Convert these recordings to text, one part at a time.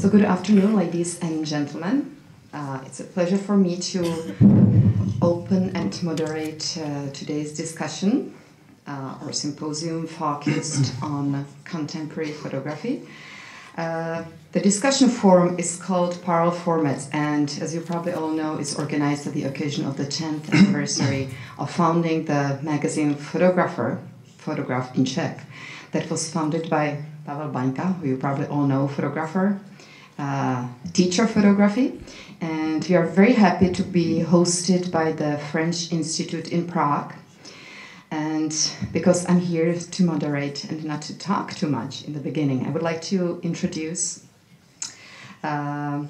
So good afternoon, ladies and gentlemen. It's a pleasure for me to open and moderate today's discussion or symposium focused on contemporary photography. The discussion forum is called Parallel Formats, and as you probably all know, it's organized at the occasion of the 10th anniversary of founding the magazine Fotograf in Czech, that was founded by Pavel Baňka, who you probably all know, photographer, teacher of photography. And we are very happy to be hosted by the French Institute in Prague. And because I'm here to moderate and not to talk too much in the beginning, I would like to introduce Mrs.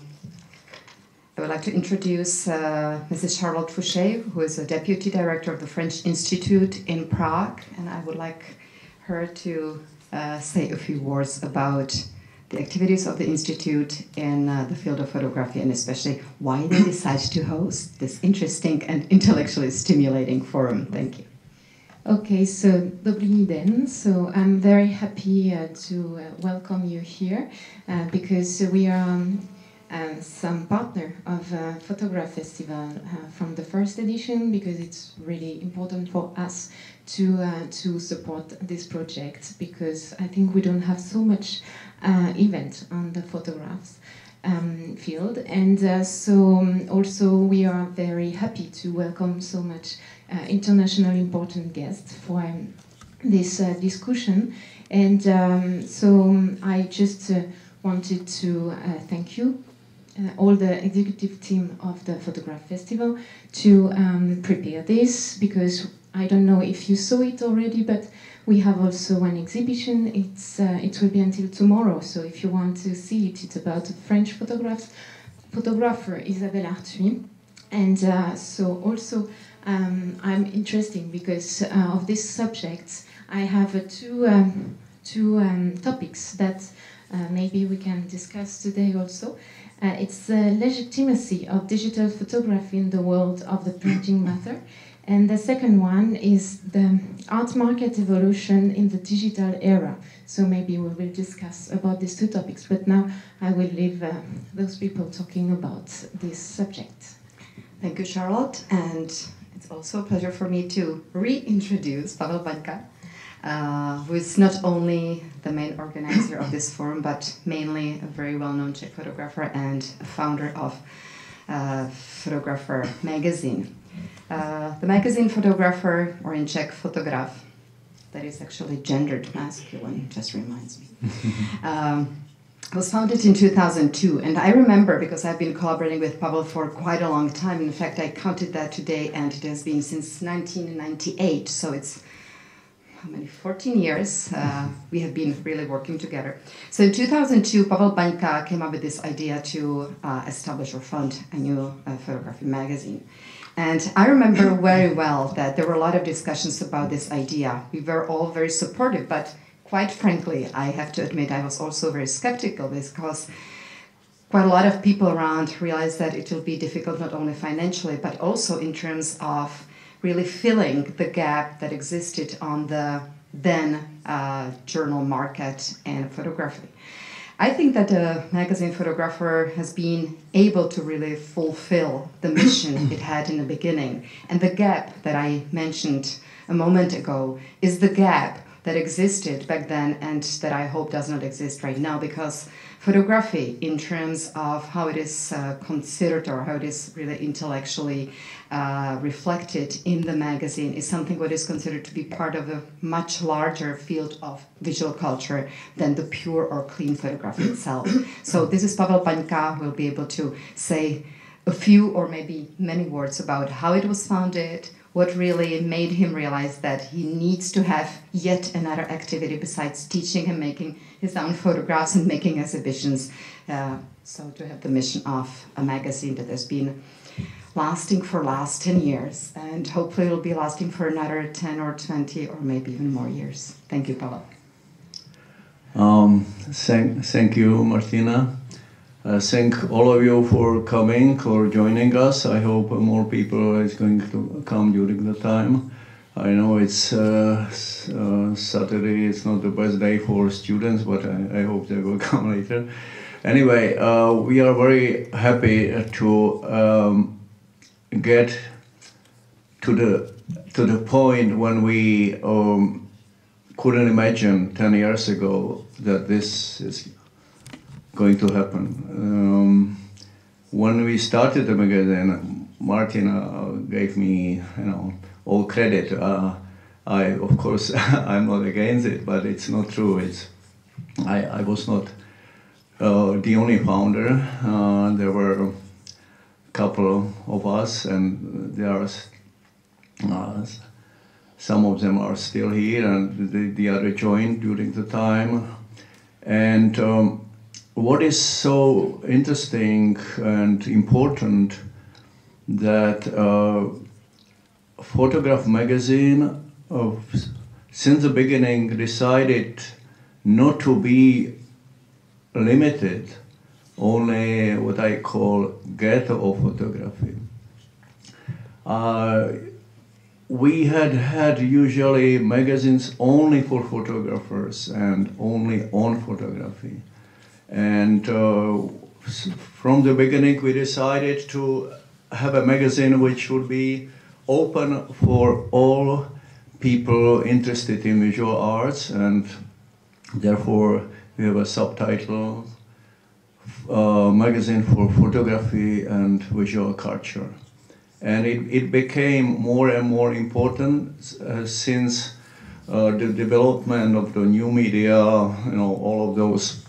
Charlotte Fouché, who is a deputy director of the French Institute in Prague, and I would like her to say a few words about the activities of the Institute in the field of photography, and especially why they decided to host this interesting and intellectually stimulating forum. Thank you. Okay, so dobrý den. So I'm very happy to welcome you here because we are some partner of Fotograf Festival from the first edition, because it's really important for us to support this project, because I think we don't have so much event on the photographs field, and so also we are very happy to welcome so much international important guests for this discussion. And so I just wanted to thank you, all the executive team of the Fotograf Festival, to prepare this, because I don't know if you saw it already, but we have also an exhibition. It will be until tomorrow, so if you want to see it, it's about a French photographer, Isabelle Arthuis. And so also I'm interested because of this subject. I have two topics that maybe we can discuss today also. It's the legitimacy of digital photography in the world of the printing matter. And the second one is the art market evolution in the digital era. So maybe we will discuss about these two topics, but now I will leave those people talking about this subject. Thank you, Charlotte. And it's also a pleasure for me to reintroduce Pavel Baňka, who is not only the main organizer of this forum, but mainly a very well-known Czech photographer and a founder of Photographer magazine. The magazine Photographer, or in Czech Fotograf, that is actually gendered masculine, just reminds me, was founded in 2002. And I remember, because I've been collaborating with Pavel for quite a long time. In fact, I counted that today, and it has been since 1998. So it's, how many, 14 years we have been really working together. So in 2002, Pavel Baňka came up with this idea to establish or fund a new photography magazine. And I remember very well that there were a lot of discussions about this idea. We were all very supportive, but quite frankly, I have to admit I was also very skeptical, because quite a lot of people around realized that it will be difficult not only financially, but also in terms of really filling the gap that existed on the then journal market and photography. I think that the magazine Photographer has been able to really fulfill the mission it had in the beginning. And the gap that I mentioned a moment ago is the gap that existed back then and that I hope does not exist right now, because photography, in terms of how it is considered or how it is really intellectually reflected in the magazine, is something what is considered to be part of a much larger field of visual culture than the pure or clean photograph itself. So this is Pavel Baňka, who will be able to say a few or maybe many words about how it was founded, what really made him realize that he needs to have yet another activity besides teaching and making his own photographs and making exhibitions. So to have the mission of a magazine that has been lasting for the last 10 years, and hopefully it will be lasting for another 10 or 20 or maybe even more years. Thank you, Pavel. Thank you, Martina. Thank all of you for coming or joining us. I hope more people is going to come during the time. I know it's Saturday, it's not the best day for students, but I hope they will come later. Anyway, we are very happy to get to the point when we couldn't imagine 10 years ago that this is going to happen. When we started the magazine, Martina gave me, all credit. Of course, I'm not against it, but it's not true. I was not the only founder. There were a couple of us, and there are some of them are still here, and the other joined during the time. And what is so interesting and important that Fotograf magazine since the beginning decided not to be limited only what I call ghetto of photography. We had usually magazines only for photographers and only on photography. And from the beginning we decided to have a magazine which would be open for all people interested in visual arts, and therefore we have a subtitle, magazine for photography and visual culture. And it became more and more important since the development of the new media, all of those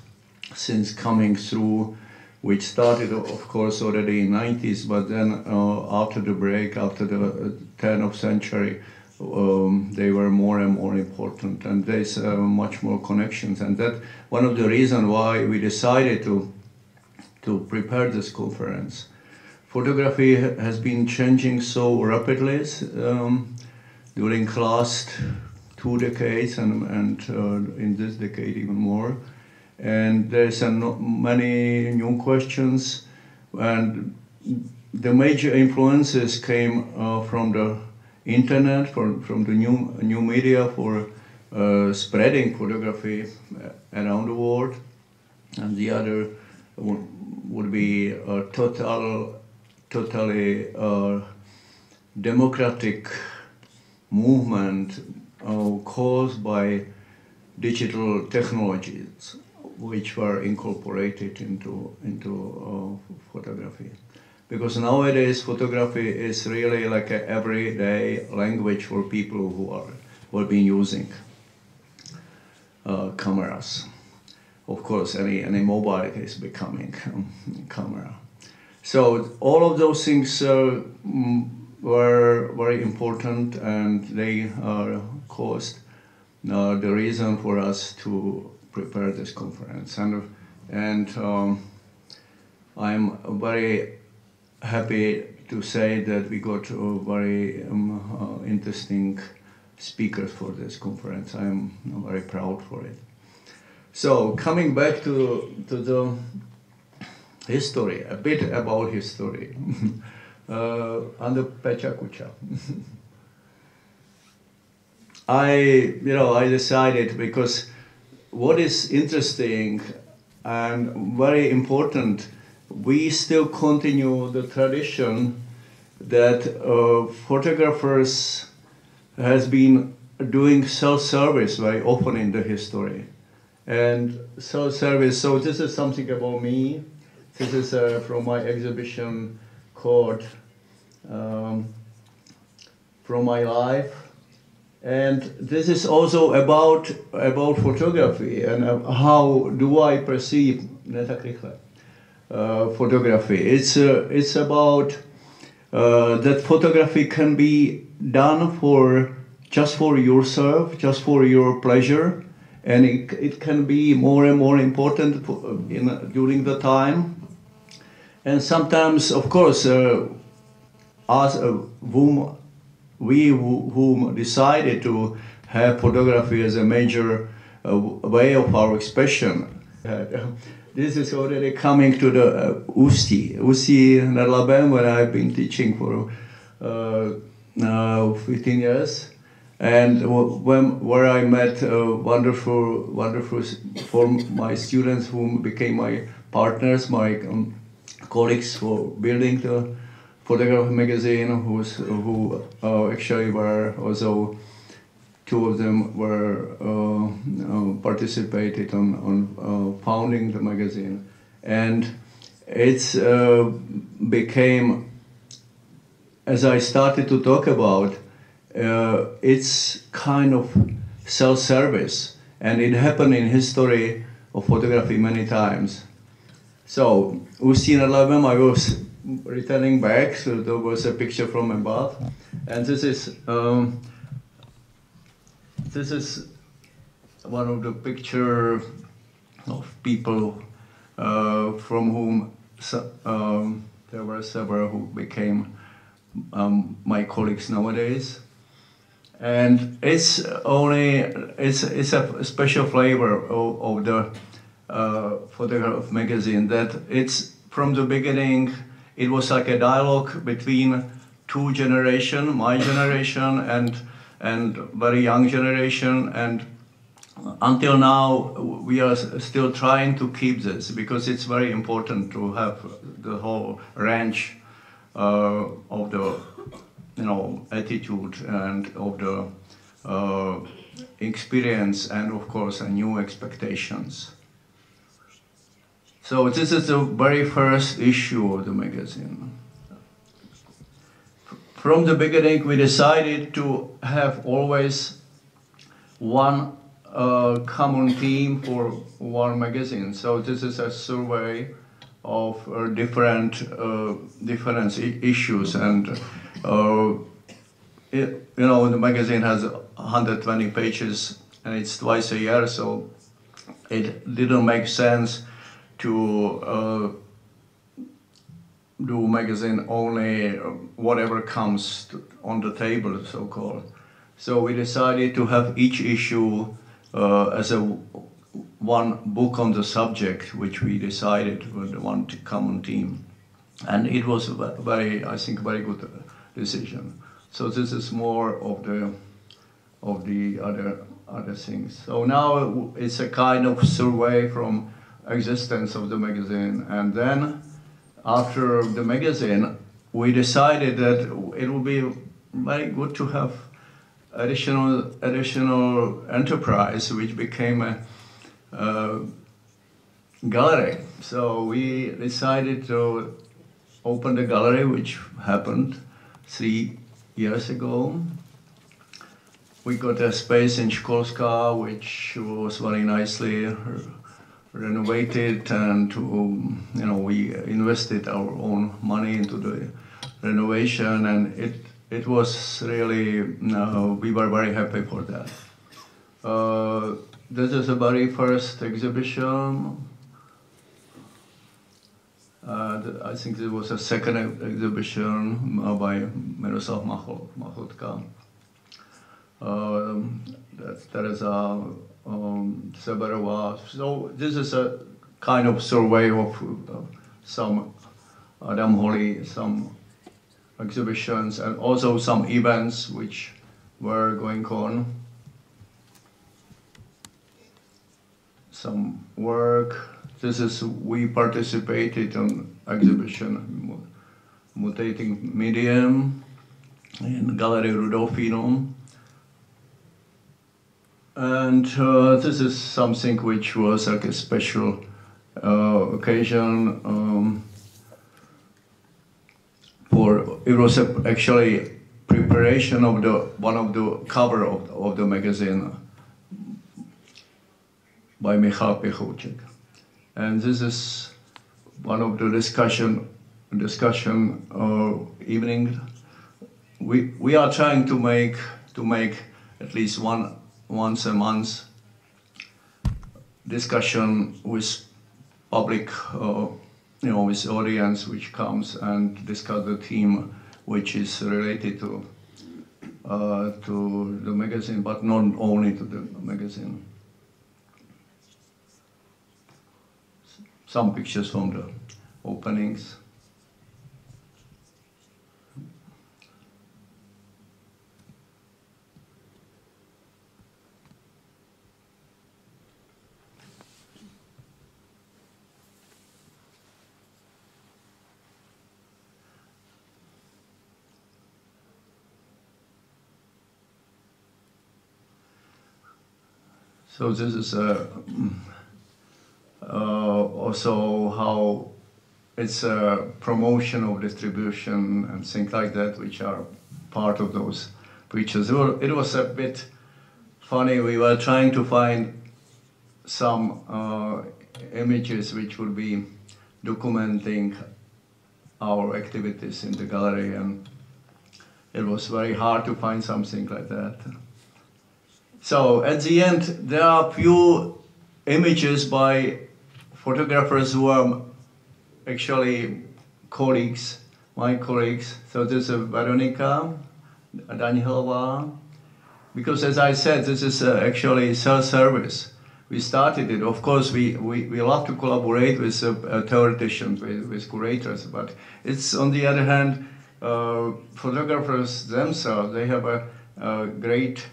things coming through, which started, of course, already in the 90s, but then after the break, after the turn of century, they were more and more important, and there's much more connections. And that one of the reasons why we decided to prepare this conference. Photography has been changing so rapidly during the last 2 decades, and in this decade even more. And there's many new questions, and the major influences came from the internet, from the new media for spreading photography around the world, and the other would be a totally democratic movement caused by digital technologies, which were incorporated into photography. Because nowadays photography is really like an everyday language for people who have been using cameras. Of course, any mobile is becoming a camera. So all of those things were very important, and they caused the reason for us to prepare this conference. And I'm very happy to say that we got very interesting speakers for this conference. I'm very proud for it. So coming back to the history, a bit about history. Under Pechakucha. I decided, because what is interesting and very important, we still continue the tradition that photographers has been doing self-service very often in the history. And self-service, so this is something about me. This is from my exhibition called From My Life. And this is also about photography and how do I perceive photography. It's about that photography can be done just for yourself, just for your pleasure, and it can be more and more important during the time. And sometimes, of course, us whom decided to have photography as a major way of our expression. This is already coming to the Ústí nad Labem, where I've been teaching for 15 years. And where I met wonderful for my students who became my partners, my colleagues for building the Fotograf magazine, who actually were also, two of them were participated on founding the magazine, and it's became, as I started to talk about, it's kind of self-service, and it happened in history of photography many times. So, Ústí nad Labem, I was returning back, so there was a picture from above, and this is one of the picture of people from whom there were several who became my colleagues nowadays. And it's a special flavor of the Fotograf magazine, that it's from the beginning, it was like a dialogue between two generations, my generation and very young generation, and until now we are still trying to keep this, because it's very important to have the whole range of the attitude and of the experience, and of course new expectations. So this is the very first issue of the magazine. From the beginning we decided to have always one common theme for one magazine. So this is a survey of different issues, and the magazine has 120 pages, and it's twice a year, so it didn't make sense to do magazine only whatever comes on the table, so-called. So we decided to have each issue as one book on the subject, which we decided with one common theme, and it was I think, very good decision. So this is more of the other things. So now it's a kind of survey from existence of the magazine, and then after the magazine we decided that it would be very good to have additional enterprise, which became a gallery. So we decided to open the gallery, which happened 3 years ago. We got a space in Štěpánská, which was very nicely renovated, and we invested our own money into the renovation, and it was really, we were very happy for that. This is the very first exhibition. I think there was a second exhibition by Miroslav Machotka. That's Teresa Seberová. So this is a kind of survey of some Adam Holly, some exhibitions, and also some events which were going on. Some work. This is, we participated on exhibition Mutating Medium in Gallery Rudolfinum. And this is something which was like a special occasion. It was actually preparation of one of the cover of the magazine by Michal Pěchouček. And this is one of the discussion evening. We are trying to make at least once a month discussion with public, with audience which comes and discuss the theme which is related to the magazine, but not only to the magazine. Some pictures from the openings. So this is also how it's a promotion of distribution and things like that, which are part of those pictures. It was a bit funny. We were trying to find some images which would be documenting our activities in the gallery, and it was very hard to find something like that. So at the end, there are few images by photographers who are actually colleagues, my colleagues. So this is Veronika Danielova, because as I said, this is actually self-service. We started it. Of course, we love to collaborate with theoreticians, with curators, but it's on the other hand, photographers themselves, they have a great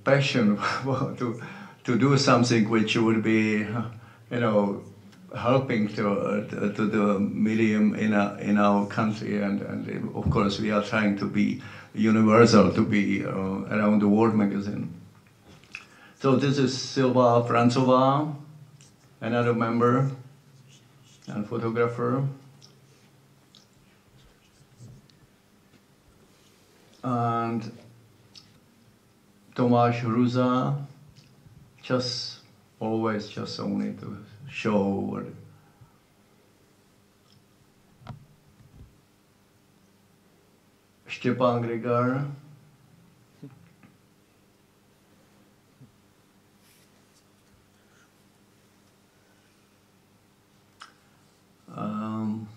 passion to do something which would be, helping to the medium in our country, and of course we are trying to be universal, to be around the world magazine. So this is Silva Francová, another member and photographer. And Tomáš Hruza, just only to show what. Štěpán Grigar.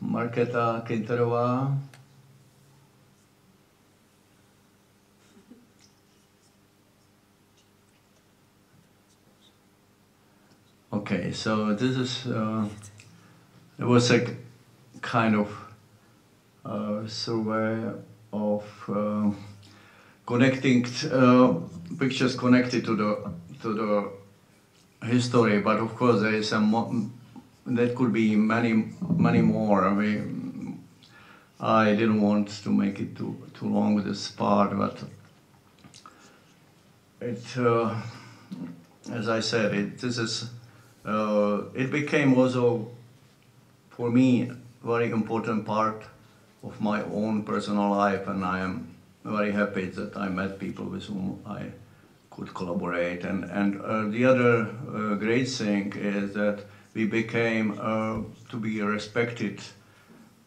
Markéta Kinterová. Okay, so this is, it was a kind of survey of connecting pictures connected to the history, but of course there is that could be many more. I mean, I didn't want to make it too long with this part, but it, as I said, it became also for me a very important part of my own personal life, and I am very happy that I met people with whom I could collaborate. And the other great thing is that we became to be respected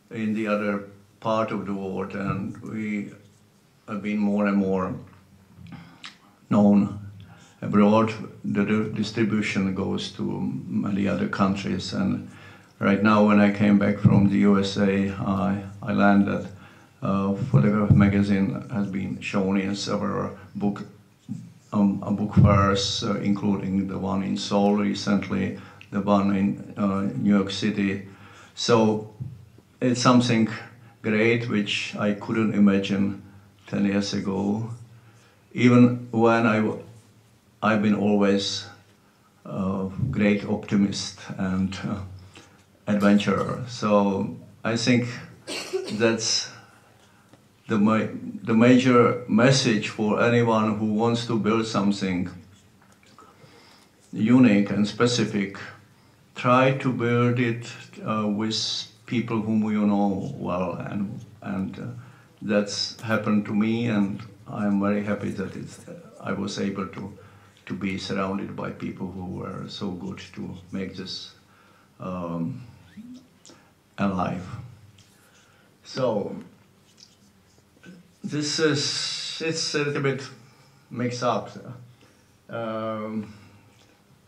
in the other part of the world, and we have been more and more known abroad. The distribution goes to many other countries, and right now when I came back from the USA, I learned that Fotograf magazine has been shown in several book fairs, including the one in Seoul recently, the one in New York City. So it's something great which I couldn't imagine 10 years ago, even when I've been always a great optimist and adventurer. So I think that's the major message for anyone who wants to build something unique and specific. Try to build it with people whom you know well, and that's happened to me, and I'm very happy that I was able to be surrounded by people who were so good to make this alive. So this it's a little bit mixed up.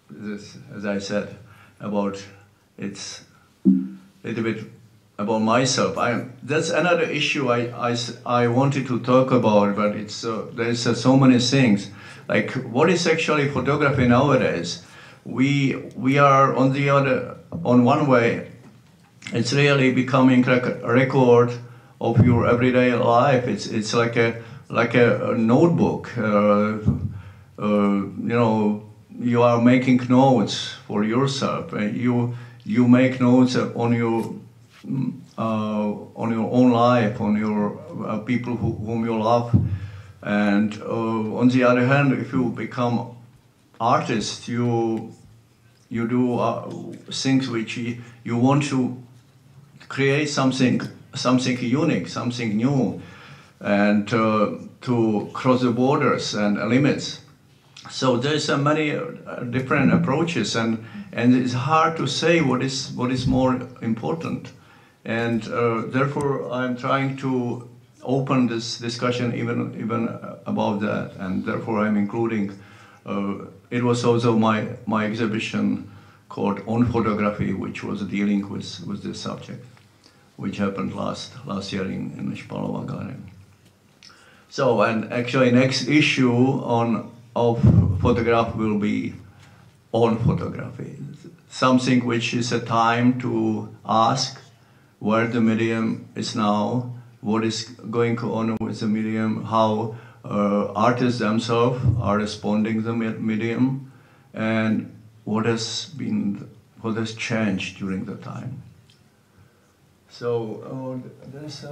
This, as I said, it's a little bit about myself. That's another issue I wanted to talk about, but there's so many things. Like, what is actually photography nowadays? We are on one way, it's really becoming like a record of your everyday life. It's like a notebook. You are making notes for yourself. You make notes on your own life, on your people whom you love. And on the other hand, if you become artist, you do things which you want to create something unique, something new, and to cross the borders and limits. So there's many different approaches, and it's hard to say what is more important. And therefore, I'm trying to open this discussion even about that, and therefore I'm including. It was also my exhibition called On Photography, which was dealing with this subject, which happened last year in Štěpánská gallery. So, and actually next issue of Fotograf will be on photography. Something which is a time to ask where the medium is now, what is going on with the medium, how artists themselves are responding to the medium, and what has changed during the time. So there's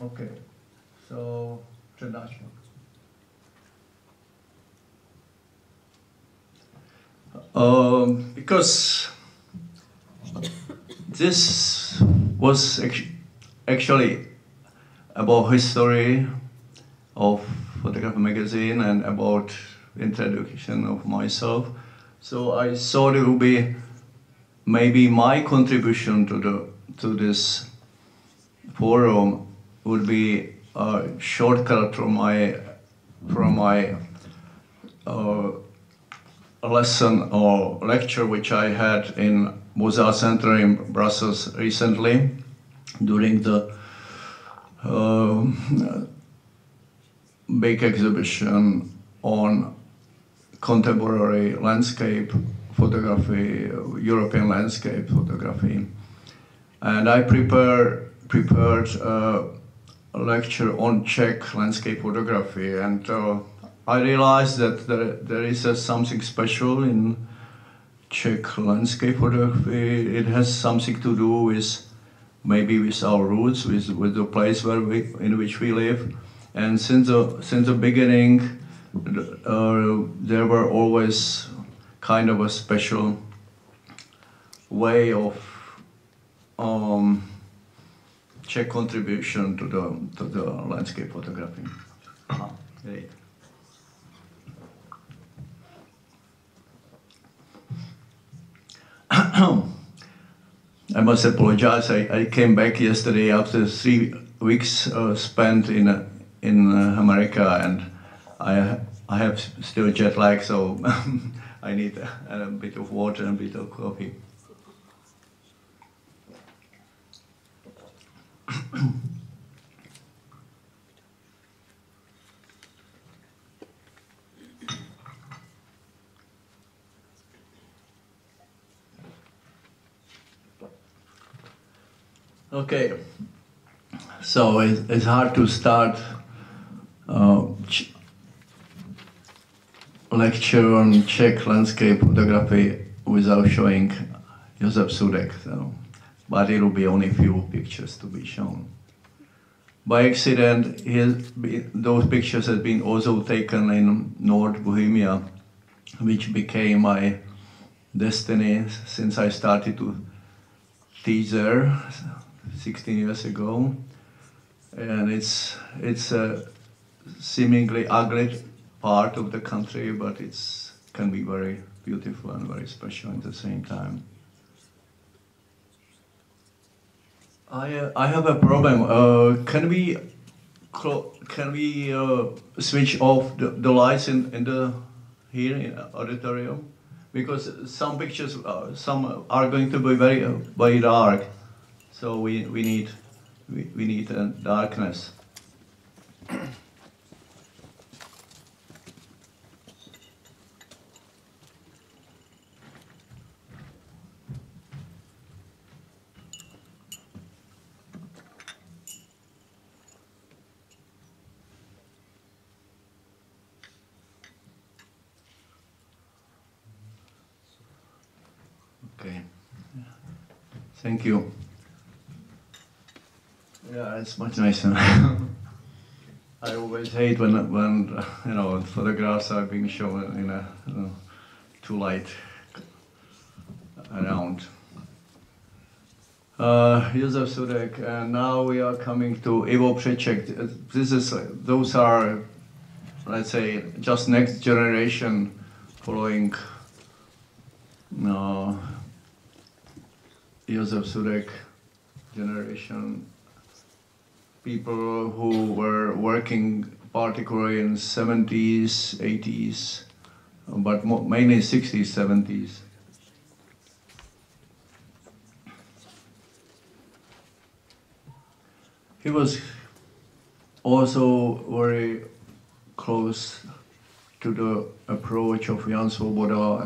okay, so přednáška. Because this was actually about history of Photography magazine and about introduction of myself. So I thought it would be maybe my contribution to this forum would be a shortcut from my lesson or lecture which I had in Mozart Center in Brussels recently during the big exhibition on contemporary landscape photography, European landscape photography. And I prepared a lecture on Czech landscape photography, and I realized that there is something special in Czech landscape photography. It has something to do with maybe with our roots, with the place in which we live. And since the beginning, there were always kind of a special way of Czech contribution to the landscape photography. Great. I must apologize. I came back yesterday after 3 weeks spent in America, and I have still jet lag, so I need a bit of water and a bit of coffee. Okay, so it's hard to start lecture on Czech landscape photography without showing Josef Sudek, so, but it will be only a few pictures to be shown. By accident, those pictures have been also taken in North Bohemia, which became my destiny since I started to teach there 16 years ago. And it's a seemingly ugly part of the country, but it can be very beautiful and very special at the same time. I have a problem. Can we switch off the lights here in the auditorium? Because some pictures, some are going to be very dark, so we need darkness. Okay, thank you. Yeah, it's much nicer. I always hate when you know, photographs are being shown in a too light around. Josef Sudek, and now we are coming to Ivo Přeček. Those are, let's say, just next generation following Josef Sudek generation. People who were working particularly in 70s, 80s, but mainly 60s, 70s. He was also very close to the approach of Jan Svoboda,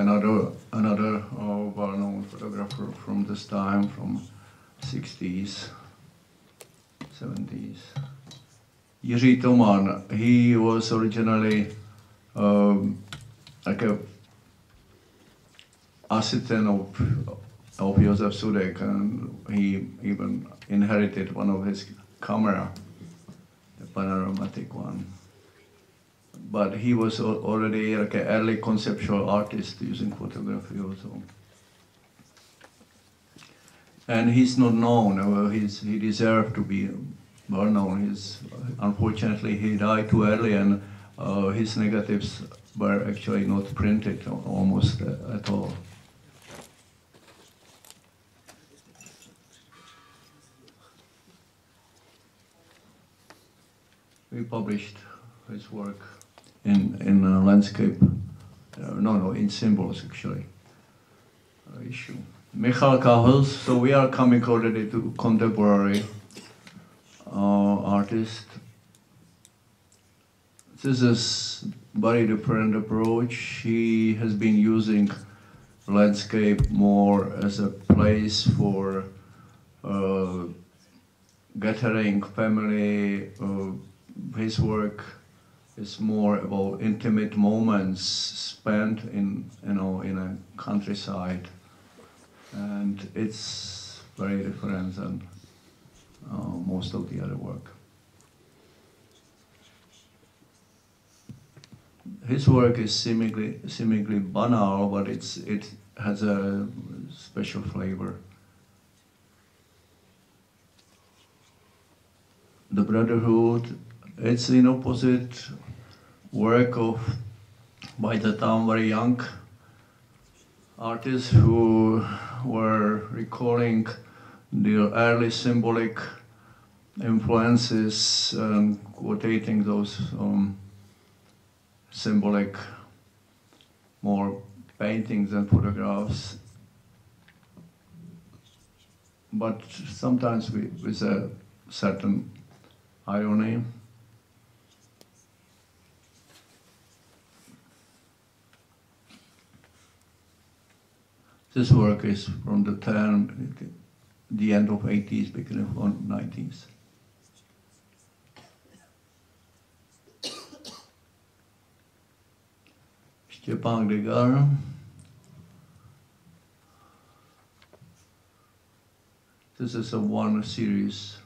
another well-known photographer from this time, from 60s, 70s. Jiří Toman, he was originally like a assistant of Josef Sudek, and he even inherited one of his camera, the panoramatic one. But he was already like an early conceptual artist using photography also. And he's not known. Well, he deserved to be well known. Unfortunately, he died too early, and his negatives were actually not printed almost at all. We published his work in landscape, in symbols actually, issue. Michal Kahls, so we are coming already to contemporary artist. This is very different approach. He has been using landscape more as a place for gathering family. His work is more about intimate moments spent in a countryside, and it's very different than most of the other work. His work is seemingly banal, but it has a special flavor. The Brotherhood, it's an opposite work of, by the time, very young artists who were recalling the early symbolic influences and quotating those symbolic more paintings and photographs, but sometimes with a certain irony. This work is from the end of 80s, beginning of 90s. Štěpánska. This is a one series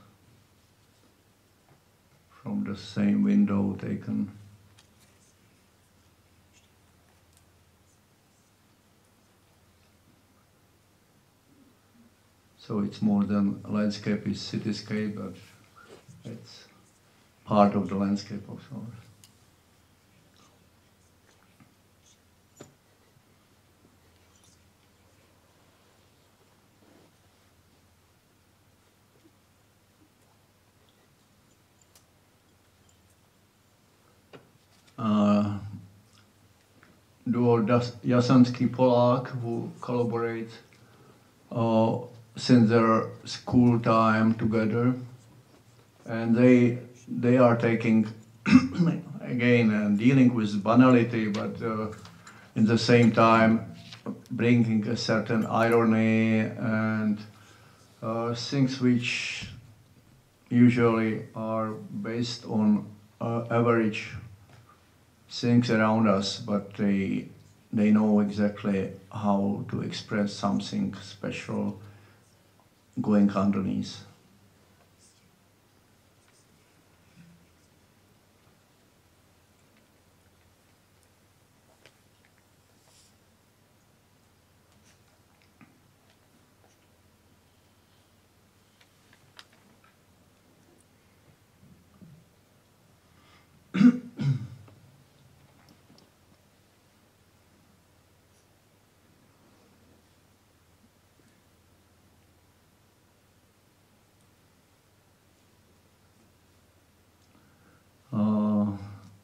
from the same window taken. So it's more than landscape, it's cityscape, but it's part of the landscape of sorts. Duo Jasanský-Polák, who collaborate since their school time together, and they are taking again dealing with banality, but in the same time bringing a certain irony and things which usually are based on average things around us, but they know exactly how to express something special going underneath.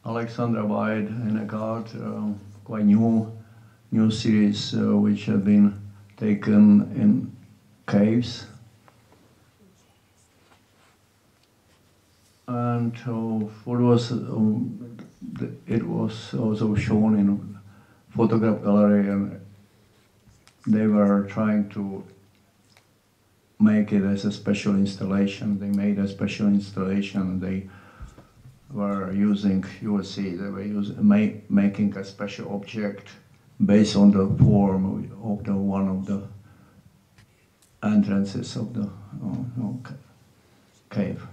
Alexandra White in a card, quite new series which have been taken in caves. And what was it was also shown in Fotograf gallery, and they were trying to make it as a special installation. They made a special installation. They were using, you will see, they were making a special object based on the form of the one of the entrances of the cave.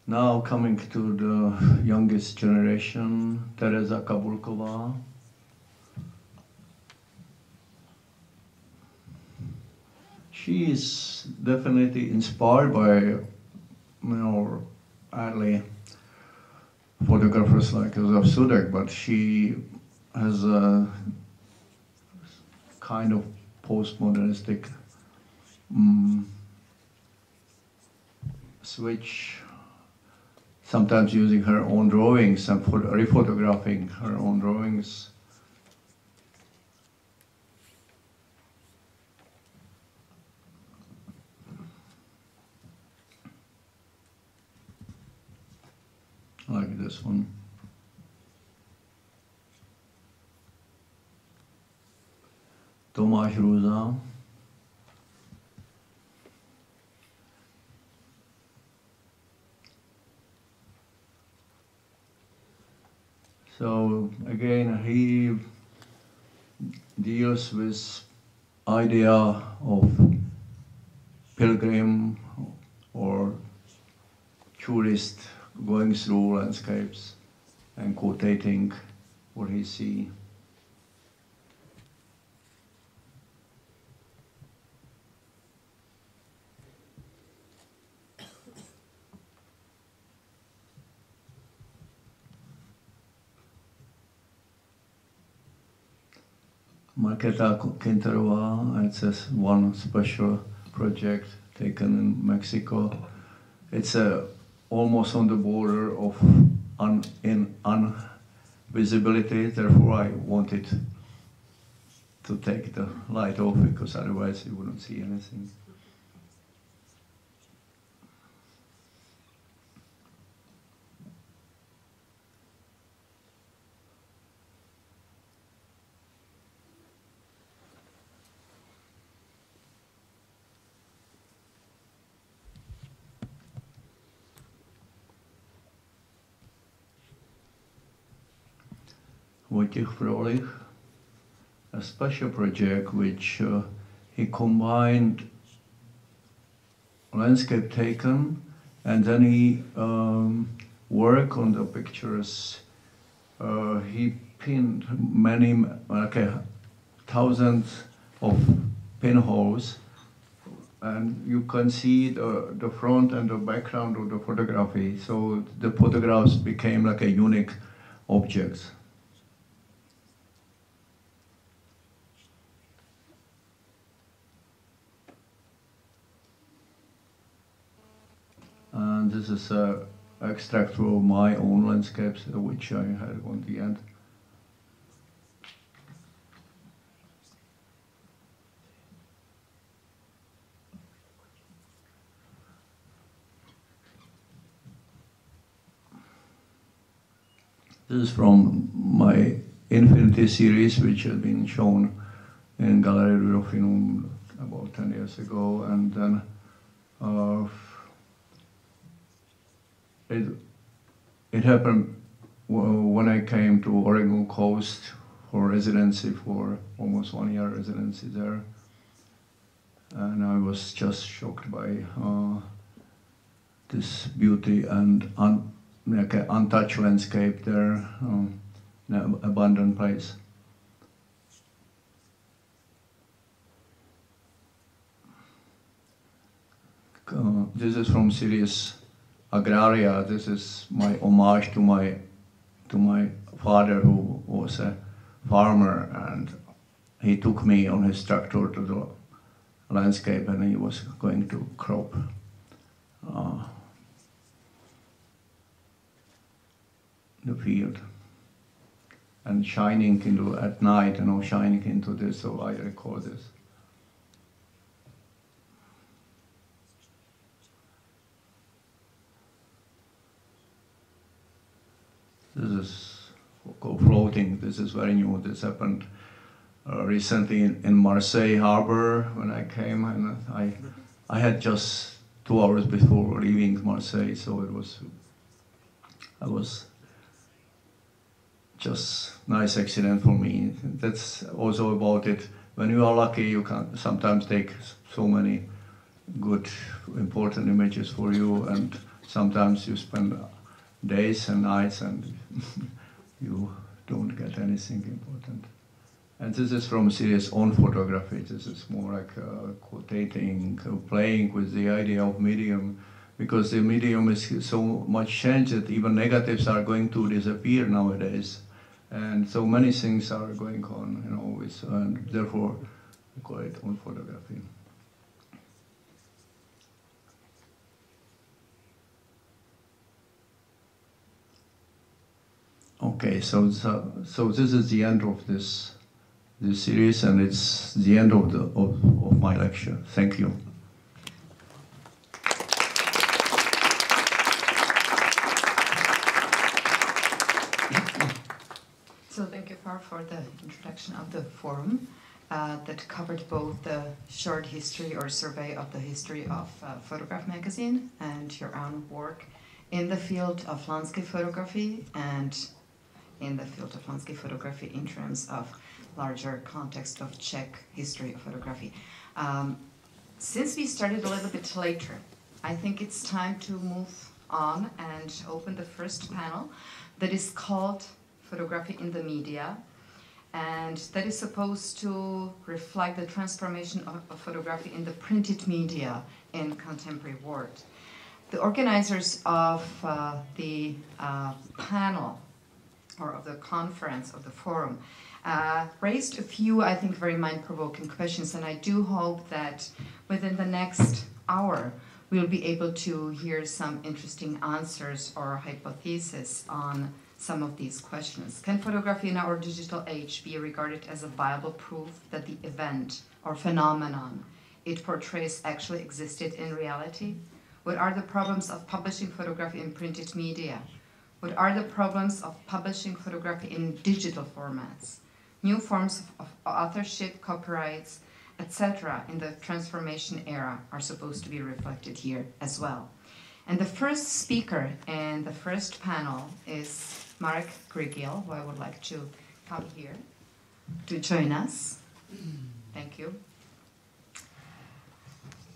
Now coming to the youngest generation, Tereza Kabulková. She is definitely inspired by, early photographers like Josef Sudek, but she has a kind of postmodernistic switch, sometimes using her own drawings and rephotographing her own drawings. Like this one. Tomáš Růza. So again, he deals with idea of pilgrim or tourist going through landscapes and quotating what he sees. Markéta Kinterová, it's one special project taken in Mexico. It's almost on the border of invisibility, therefore I wanted to take the light off because otherwise you wouldn't see anything. Wojciech Frolich, a special project which he combined landscape taken and then he worked on the pictures. He pinned many, thousands of pinholes, and you can see the front and the background of the photography. So the photographs became like a unique objects. And this is an extract from my own landscapes, which I had on the end. This is from my Infinity series, which had been shown in Gallery Rufinum about 10 years ago, and then it happened when I came to Oregon coast for residency, for almost 1 year residency there, and I was just shocked by this beauty and like an untouched landscape there, in an abandoned place. This is from series Agraria. This is my homage to my father, who was a farmer, and he took me on his tractor to the landscape, and he was going to crop the field and shining into at night, shining into this. So I record this. This is floating. This is very new. This happened recently in Marseille harbor when I came, and I had just 2 hours before leaving Marseille, so it was just nice accident for me. That's also about it. When you are lucky, you can sometimes take so many good, important images for you, and sometimes you spend days and nights and you don't get anything important. And this is from series on photography. This is more like quotating, playing with the idea of medium, because the medium is so much changed that even negatives are going to disappear nowadays. And so many things are going on, and therefore we call it on photography. Okay, so this is the end of this series, and it's the end of my lecture. Thank you. So thank you, Par, for the introduction of the forum that covered both the short history or survey of the history of Fotograf magazine and your own work in the field of landscape photography and in the field of landscape photography in terms of larger context of Czech history of photography. Since we started a little bit later, I think it's time to move on and open the first panel that is called Photography in the Media, and that is supposed to reflect the transformation of photography in the printed media in contemporary world. The organizers of the panel, or of the conference, of the forum, raised a few, I think, very mind-provoking questions, and I do hope that within the next hour we'll be able to hear some interesting answers or hypotheses on some of these questions. Can photography in our digital age be regarded as a viable proof that the event or phenomenon it portrays actually existed in reality? What are the problems of publishing photography in printed media? What are the problems of publishing photography in digital formats? New forms of authorship, copyrights, etc. in the transformation era are supposed to be reflected here as well. And the first speaker in the first panel is Marek Grigil, who I would like to come here to join us. Thank you.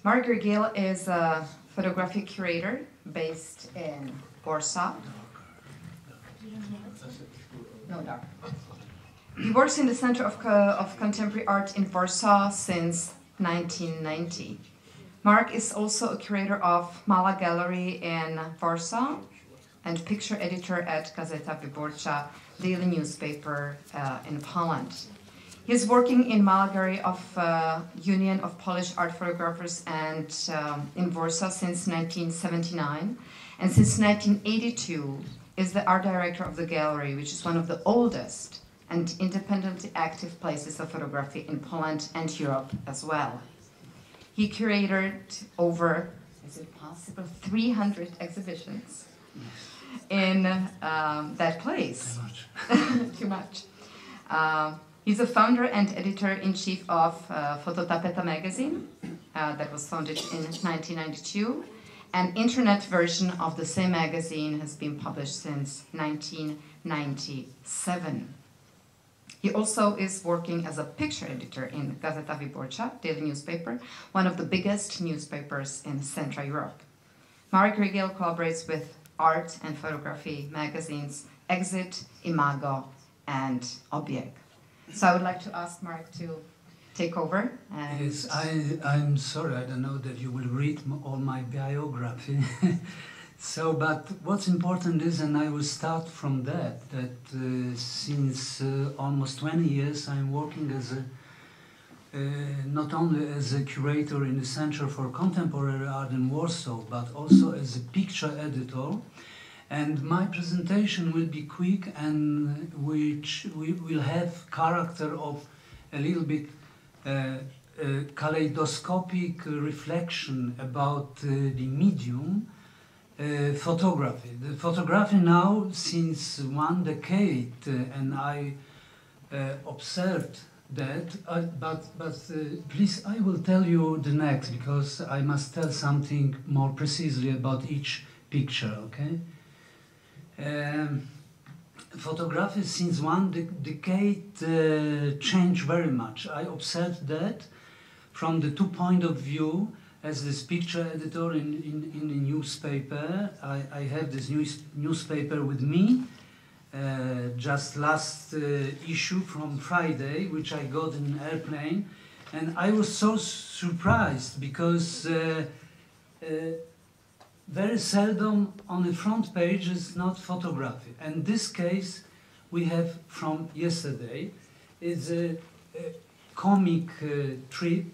Marek Grigil is a photography curator based in Warsaw. No, dark. He works in the Center of Contemporary Art in Warsaw since 1990. Mark is also a curator of Mala Gallery in Warsaw and picture editor at Gazeta Wyborcza, daily newspaper in Poland. He is working in Mala Gallery of Union of Polish Art Photographers and in Warsaw since 1979, and since 1982 is the art director of the gallery, which is one of the oldest and independently active places of photography in Poland and Europe as well. He curated over, is it possible, 300 exhibitions in that place. Too much. He's a founder and editor-in-chief of Fototapeta magazine that was founded in 1992. An internet version of the same magazine has been published since 1997. He also is working as a picture editor in Gazeta Wyborcza, daily newspaper, one of the biggest newspapers in Central Europe. Marek Grigil collaborates with art and photography magazines Exit, Imago, and Obieg. So I would like to ask Marek to take over. And yes, I'm sorry, I don't know that you will read all my biography. So, but what's important is, and I will start from that since almost 20 years I'm working as not only as a curator in the Center for Contemporary Art in Warsaw, but also as a picture editor. And my presentation will be quick, and which we will have character of a little bit kaleidoscopic reflection about the medium photography. The photography now since 1 decade, and I observed that, but please, I will tell you the next, because I must tell something more precisely about each picture, okay? Photography since 1 decade changed very much. I observed that from the 2 points of view. As this picture editor in the newspaper, I have this newspaper with me, just last issue from Friday, which I got in an airplane, and I was so surprised because very seldom on the front page is not photography. And this case we have from yesterday. It's a comic strip,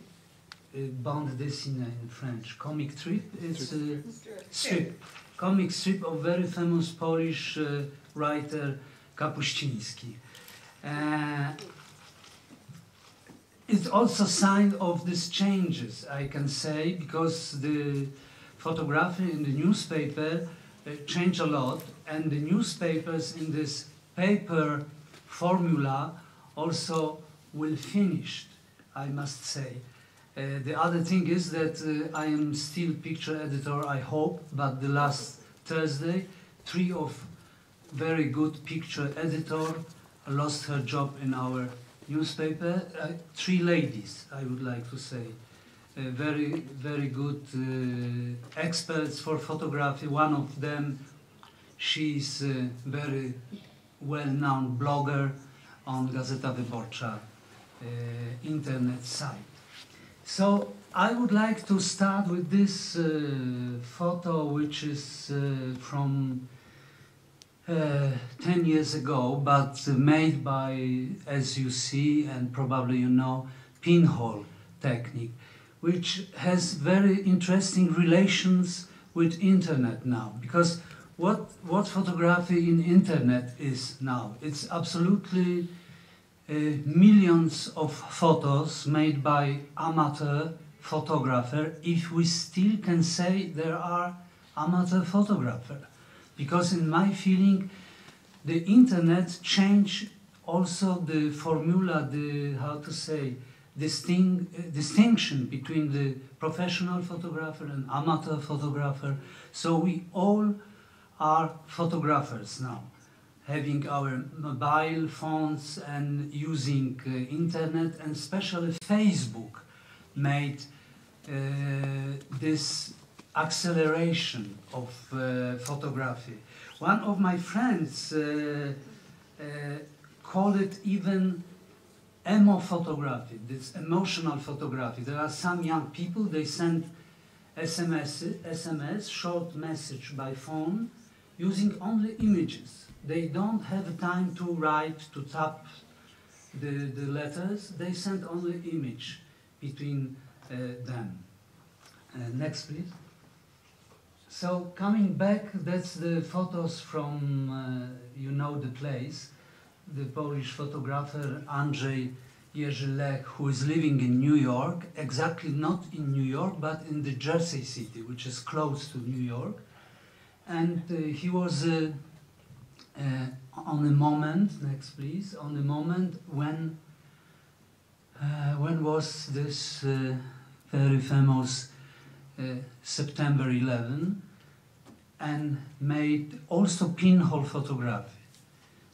bande dessinée in French. Comic strip, it's a strip, comic strip of very famous Polish writer Kapuściński. It's also a sign of these changes, I can say, because the photography in the newspaper changed a lot, and the newspapers in this paper formula also will finish, I must say. The other thing is that I am still picture editor, I hope, but the last Thursday, 3 of very good picture editor lost her job in our newspaper. 3 ladies, I would like to say. Very, very good experts for photography. One of them, she's a very well-known blogger on Gazeta Wyborcza internet site. So I would like to start with this photo, which is from 10 years ago, but made by, as you see, and probably you know, pinhole technique, which has very interesting relations with internet now. Because what photography in internet is now? It's absolutely millions of photos made by amateur photographer, if we still can say there are amateur photographers. Because in my feeling, the internet changed also the formula, the, how to say, distinction between the professional photographer and amateur photographer. So we all are photographers now, having our mobile phones and using internet, and especially Facebook made this acceleration of photography. One of my friends called it even emo photography, this emotional photography. There are some young people, they send SMS, short message by phone, using only images. They don't have time to write, to tap the letters. They send only image between them. Next, please. So coming back, that's the photos from, you know the place, the Polish photographer Andrzej Jerzy Lech, who is living in New York, exactly not in New York, but in the Jersey City, which is close to New York. And he was on a moment, next please, on the moment when was this very famous September 11, and made also pinhole photography.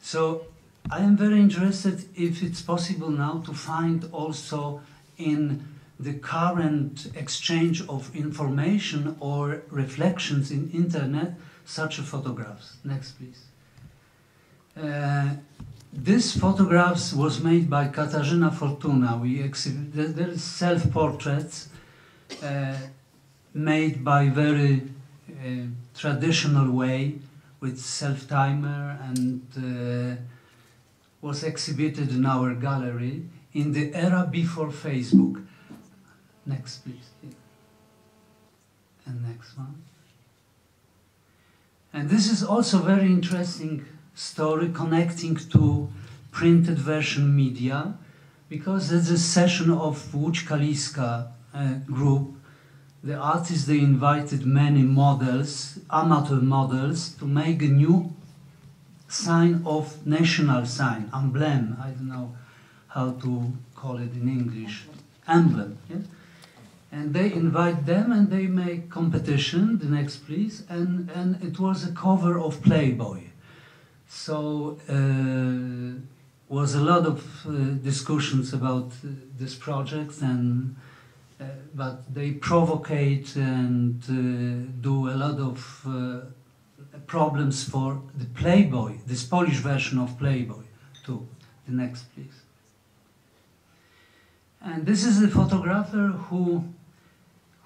So I am very interested if it's possible now to find also in the current exchange of information or reflections in internet such photographs. Next, please. This photographs was made by Katarzyna Fortuna. There is self-portraits made by very traditional way with self-timer, and was exhibited in our gallery. in the era before Facebook. Next, please. And next one. And this is also very interesting story connecting to printed version media, because there's a session of Łódź Kaliska group. The artists, they invited many models, amateur models, to make a new sign of national sign, emblem, I don't know how to call it in English, emblem. Yeah? And they invite them and they make competition, the next please, and it was a cover of Playboy. So was a lot of discussions about this project, and but they provocate and do a lot of problems for the Playboy, this Polish version of Playboy too. The next please. And this is a photographer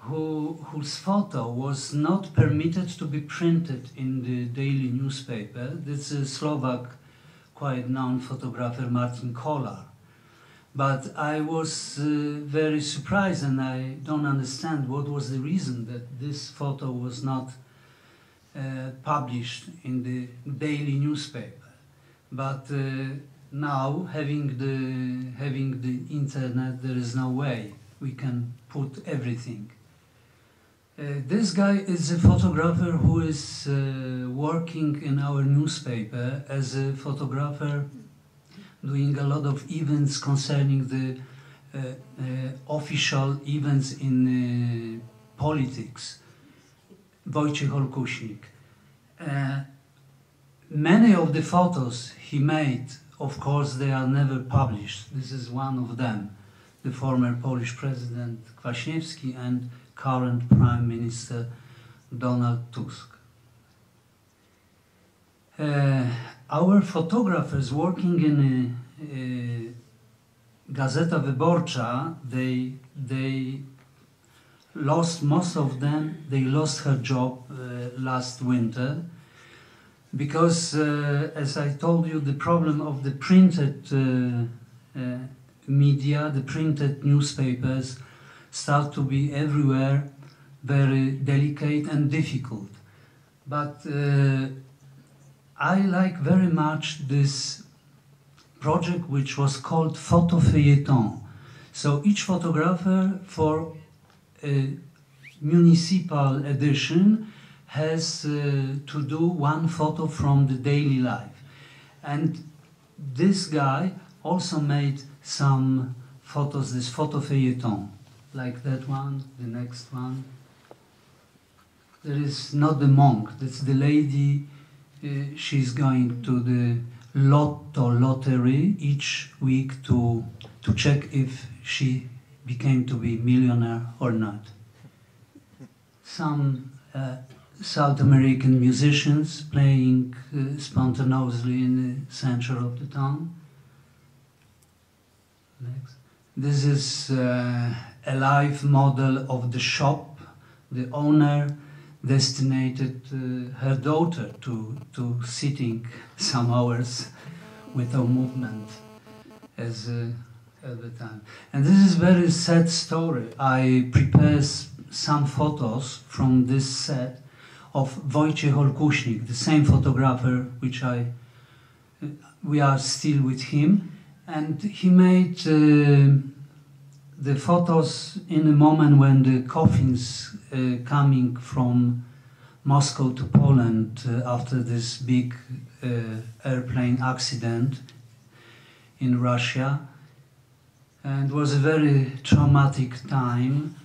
whose photo was not permitted to be printed in the daily newspaper. This is a Slovak, quite known photographer, Martin Kolar. But I was very surprised, and I don't understand what was the reason that this photo was not published in the daily newspaper. But now, having the internet, there is no way we can put everything. This guy is a photographer who is working in our newspaper as a photographer, doing a lot of events concerning the official events in politics. Wojciech Olkuśnik. Many of the photos he made, of course, they are never published. This is one of them. The former Polish President Kwaśniewski and current Prime Minister Donald Tusk. Our photographers working in Gazeta Wyborcza, they lost, most of them, they lost her job last winter, because as I told you, the problem of the printed media, the printed newspapers, start to be everywhere very delicate and difficult. But I like very much this project which was called Photo Feuilleton. So each photographer for a municipal edition has to do one photo from the daily life. And this guy also made some photos, this Photo Feuilleton. Like that one, the next one. There is not the monk, that's the lady, she's going to the lottery each week to check if she became to be millionaire or not. Some South American musicians playing spontaneously in the center of the town. Next. This is a live model of the shop. The owner destinated her daughter to sitting some hours without movement as at the time. And this is a very sad story. I prepared some photos from this set of Wojciech Olkuśnik, the same photographer which we are still with him, and he made the photos in a moment when the coffins coming from Moscow to Poland after this big airplane accident in Russia, and it was a very traumatic time,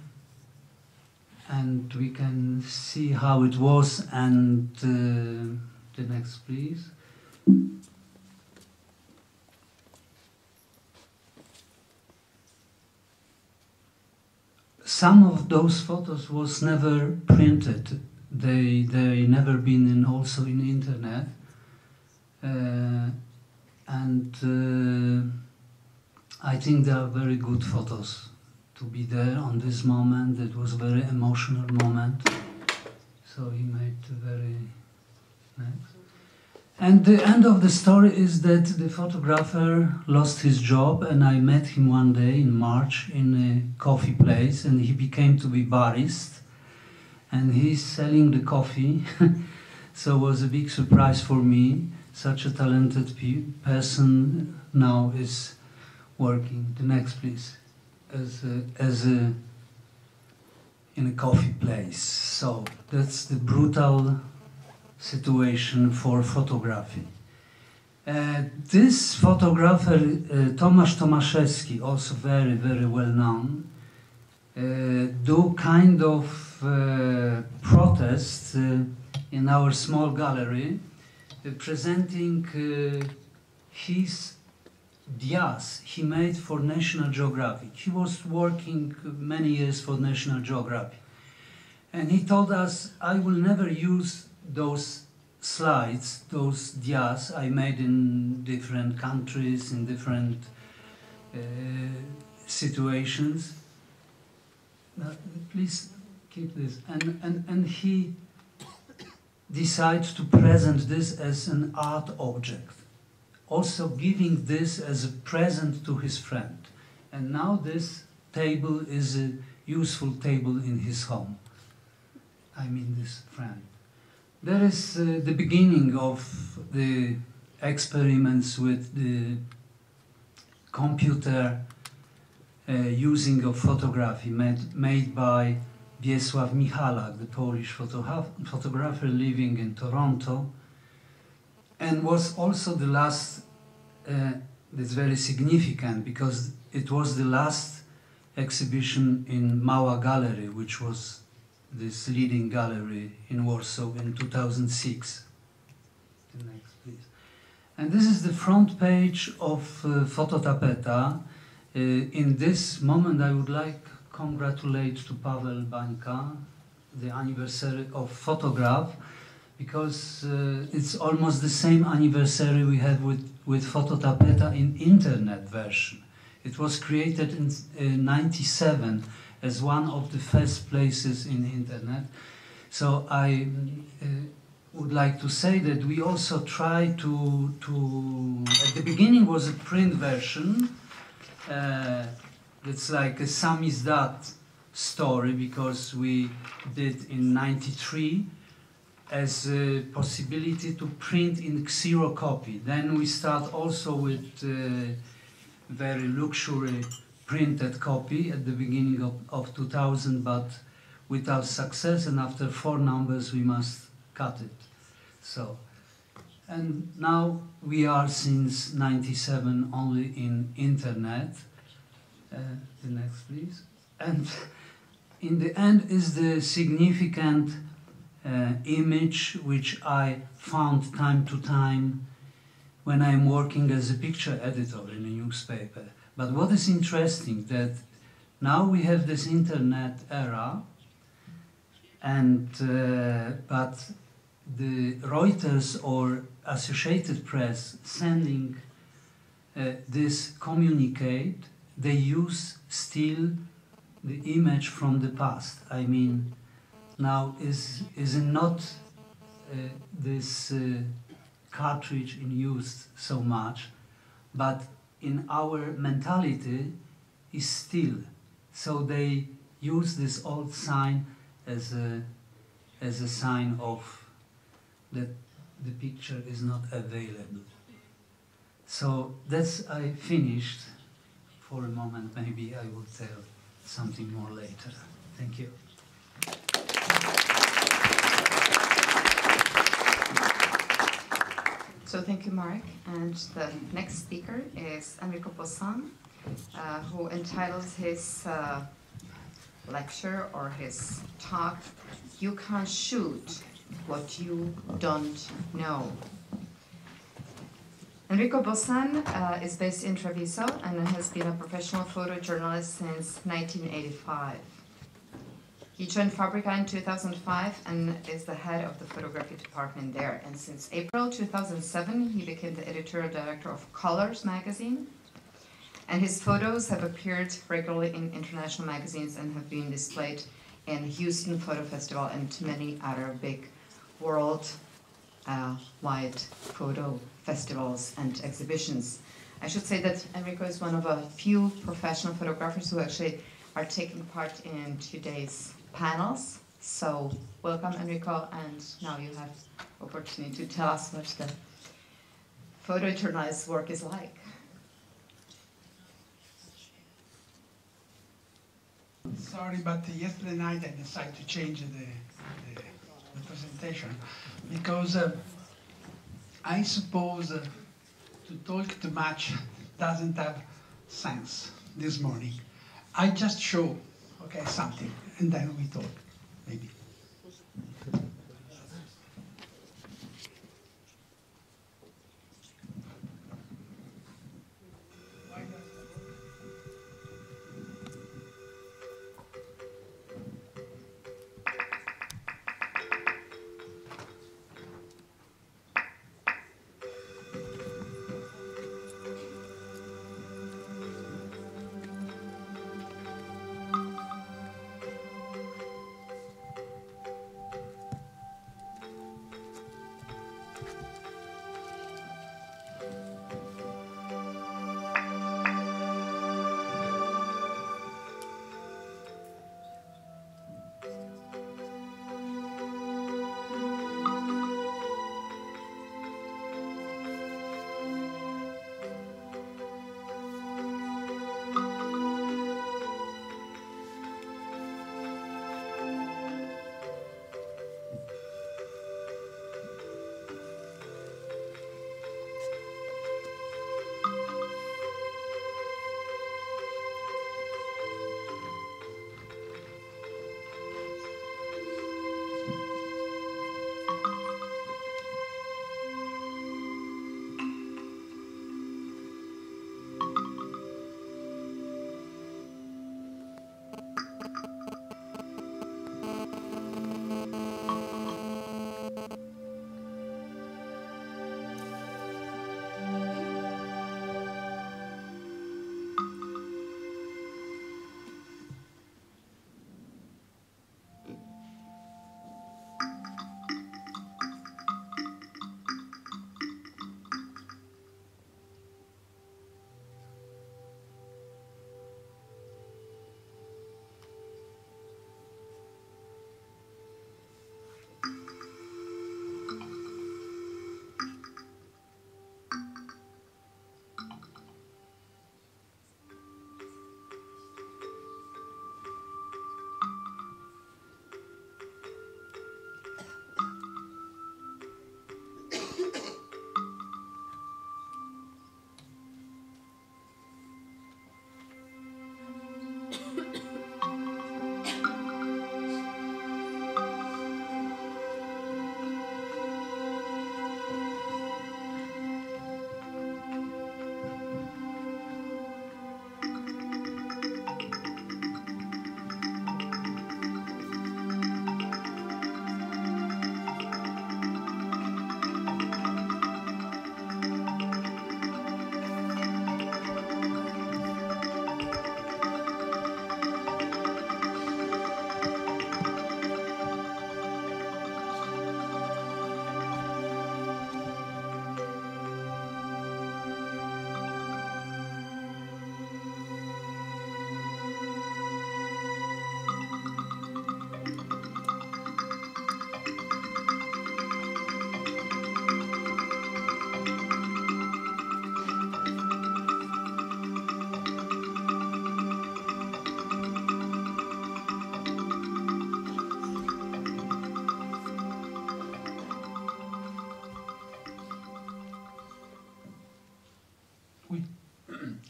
and we can see how it was. And the next please. Some of those photos was never printed. They never been also in the internet. And I think they are very good photos to be there on this moment. It was a very emotional moment. So he made a very nice. And the end of the story is that the photographer lost his job, and I met him one day in March in a coffee place, and he became to be barista, and he's selling the coffee. So it was a big surprise for me. Such a talented person now is working. The next, please, in a coffee place. So that's the brutal situation for photography. This photographer, Tomasz Tomaszewski, also very, very well known, do kind of protest in our small gallery, presenting his dias he made for National Geographic. He was working many years for National Geographic. And he told us, I will never use those slides, those dias I made in different countries, in different situations. Please keep this. And he decided to present this as an art object, also giving this as a present to his friend. And now this table is a useful table in his home. I mean this friend. There is the beginning of the experiments with the computer using of photography made by Wiesław Michalak, the Polish photographer living in Toronto, and was also the last, that's very significant because it was the last exhibition in Mała Gallery, which was this leading gallery in Warsaw in 2006. The next, please. And this is the front page of Fototapeta. In this moment, I would like to congratulate to Paweł Bańka, the anniversary of Fotograf, because it's almost the same anniversary we have with Fototapeta in internet version. It was created in '97 as one of the first places in the internet. So I would like to say that we also try to at the beginning was a print version. It's like a samizdat story because we did in '93 as a possibility to print in xerocopy. Then we start also with very luxury printed copy at the beginning of 2000, but without success, and after 4 numbers we must cut it. So, and now we are since '97 only in internet. The next, please. And in the end is the significant image which I found time to time when I'm working as a picture editor in a newspaper. But what is interesting that now we have this internet era, and but the Reuters or Associated Press sending this communicate, they use still the image from the past. I mean, now is not this cartridge in use so much, but in our mentality is still. So they use this old sign as a sign of that the picture is not available. So that's, I finished for a moment. Maybe I will tell something more later. Thank you. So thank you, Mark. And the next speaker is Enrico Bossan, who entitles his lecture or his talk, "You Can't Shoot What You Don't Know." Enrico Bossan is based in Treviso and has been a professional photojournalist since 1985. He joined Fabrica in 2005 and is the head of the photography department there. And since April 2007, he became the editorial director of Colors magazine. And his photos have appeared regularly in international magazines and have been displayed in Houston Photo Festival and many other big world wide photo festivals and exhibitions. I should say that Enrico is one of a few professional photographers who actually are taking part in today's panels. So welcome, Enrico, and now you have opportunity to tell us what the photojournalist's work is like. Sorry, but yesterday night I decided to change the presentation because I suppose to talk too much doesn't have sense this morning. I just show, okay, something, and then we talk, maybe.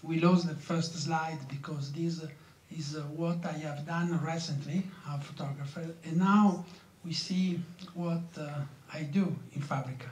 We lost the first slide because this is what I have done recently, a photographer, and now we see what I do in Fabrica.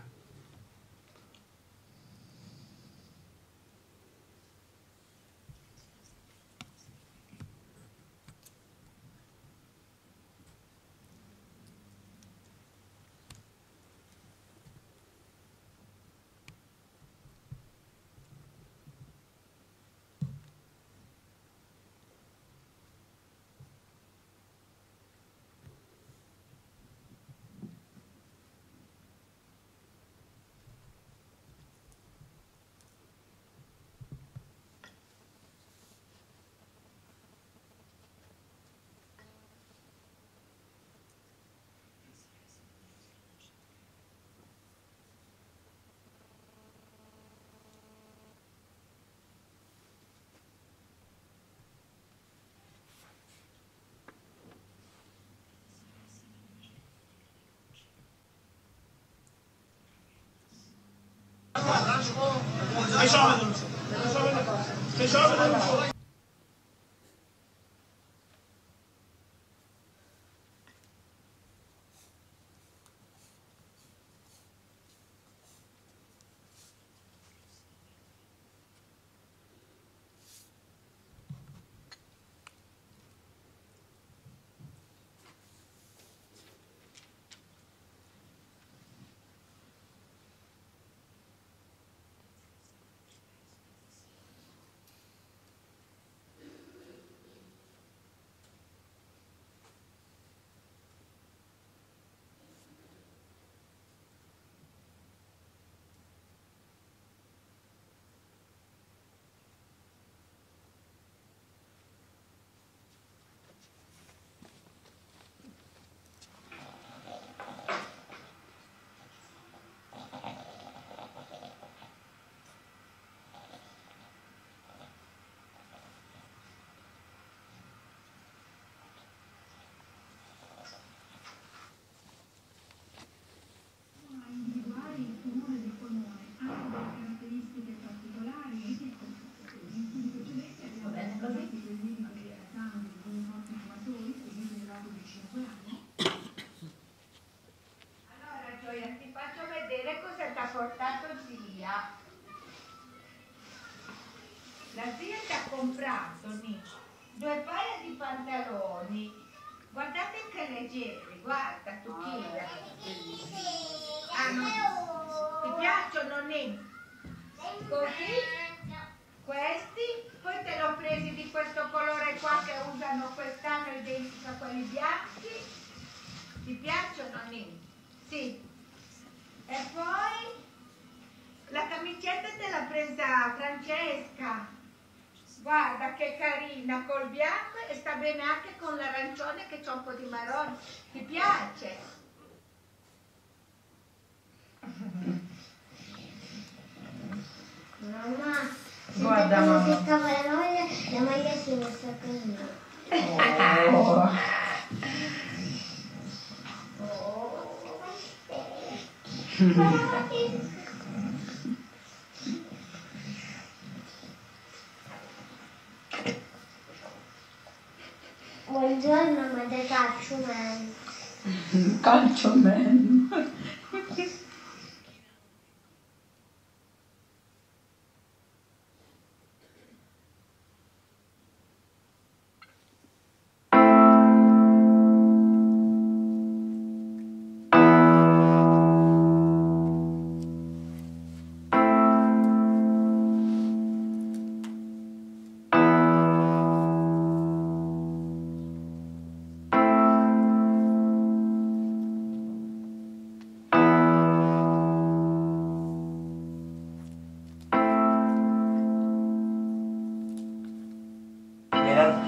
portato zia. La zia ti ha comprato due paia di pantaloni. Guardate che leggeri, guarda tu Kira. Ah, no. Ti piacciono così? Questi? Poi te l'ho presi di questo colore qua che usano quest'anno identico a quelli bianchi. Ti piacciono Sì. E poi la camicetta te l'ha presa Francesca. Guarda che carina col bianco e sta bene anche con l'arancione che c'ha un po' di marrone. Ti piace? Mamma, guarda mamma. Che cavolo, la maglia si è messa così. Buongiorno, madre calcioman. Calcioman.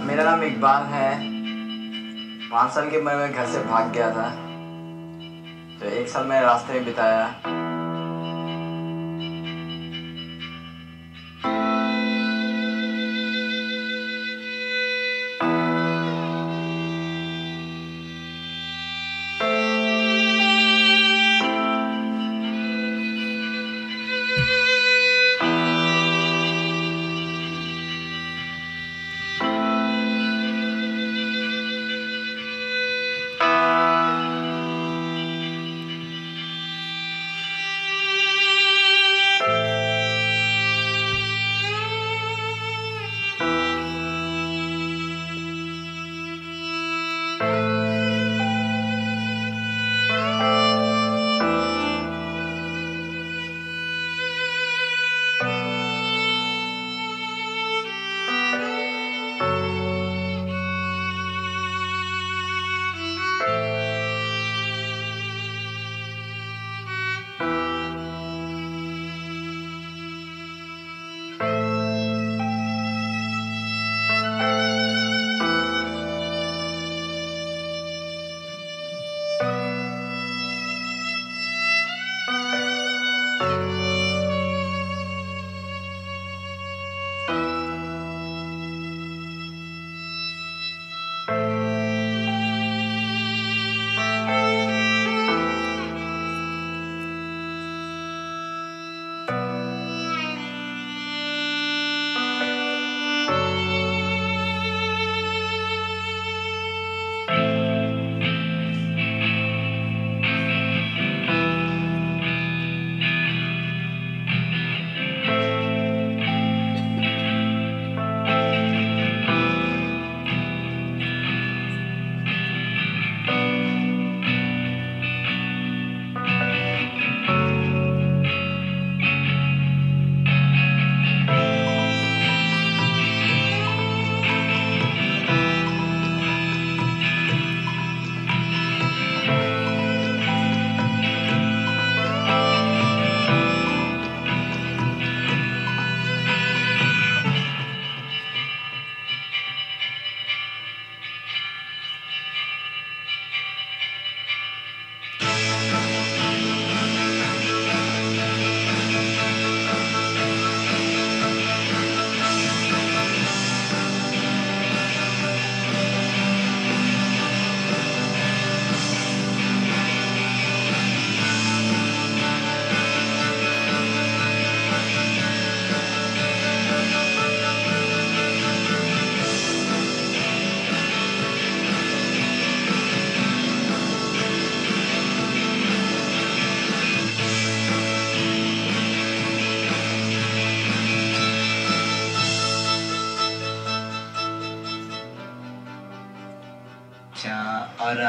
मेरा नाम इकबाल है। 5 साल की उम्र में घर से भाग गया था, तो 1 साल मैंने रास्ते में बिताया।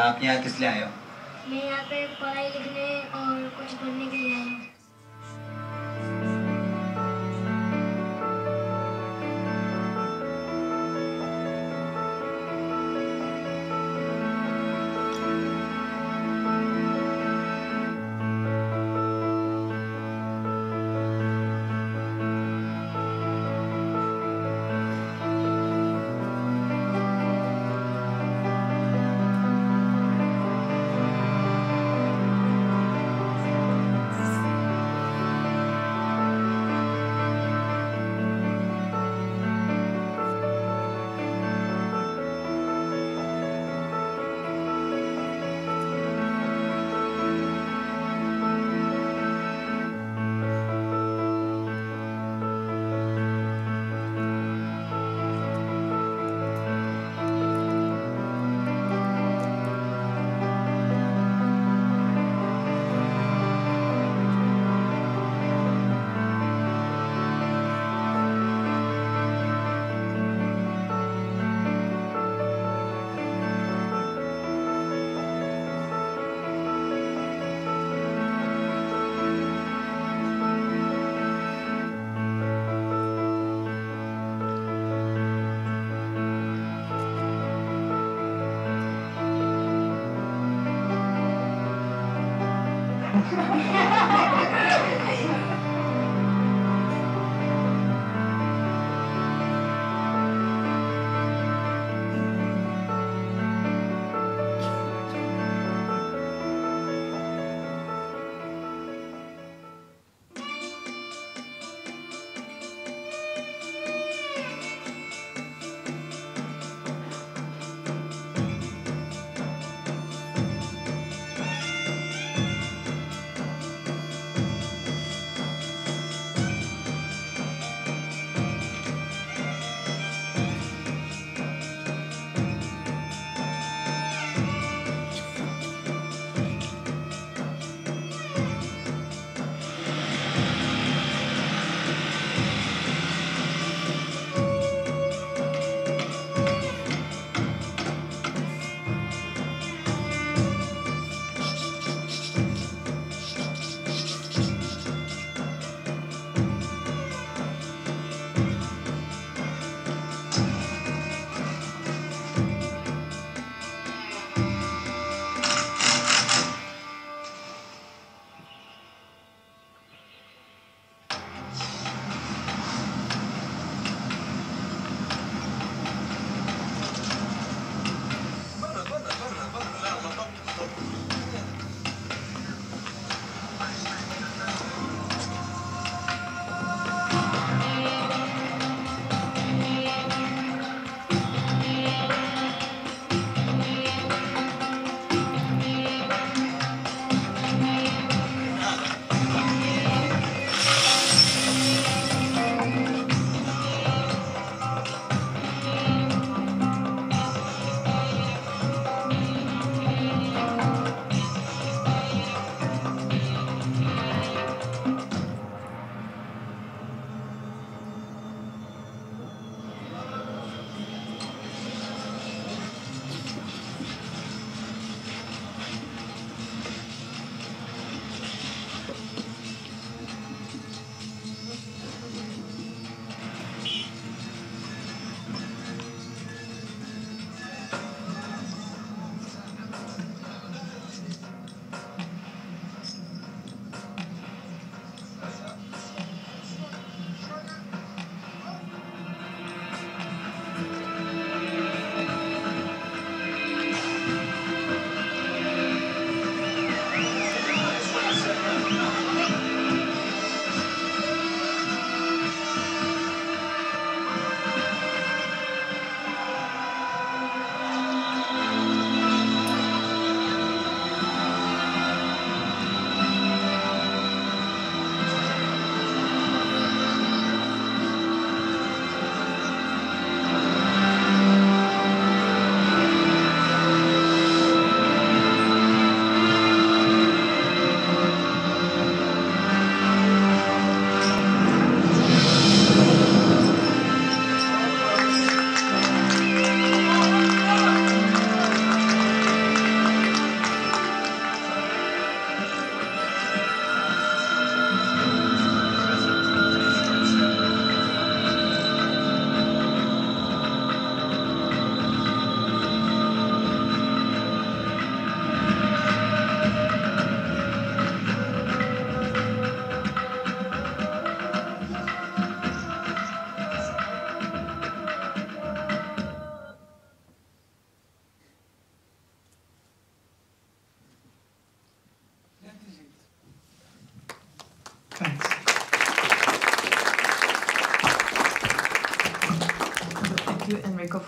आप यहाँ किस लिए आए हो? मैं यहाँ पे पढ़ाई लिखने और कुछ बनने के लिए आया हूँ।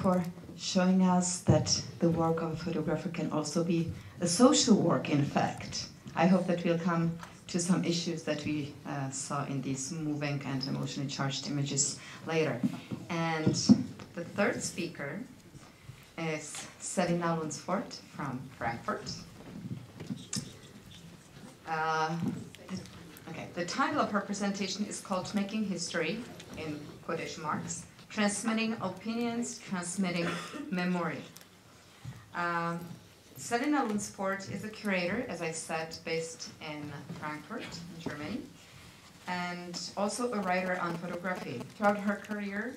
for showing us that the work of a photographer can also be a social work, in fact. I hope that we'll come to some issues that we saw in these moving and emotionally charged images later. And the third speaker is Selina Lunsford from Frankfurt. The title of her presentation is called Making History, in quotation marks, Transmitting Opinions, Transmitting Memory. Selina Lunsford is a curator, as I said, based in Frankfurt, in Germany, and also a writer on photography. Throughout her career,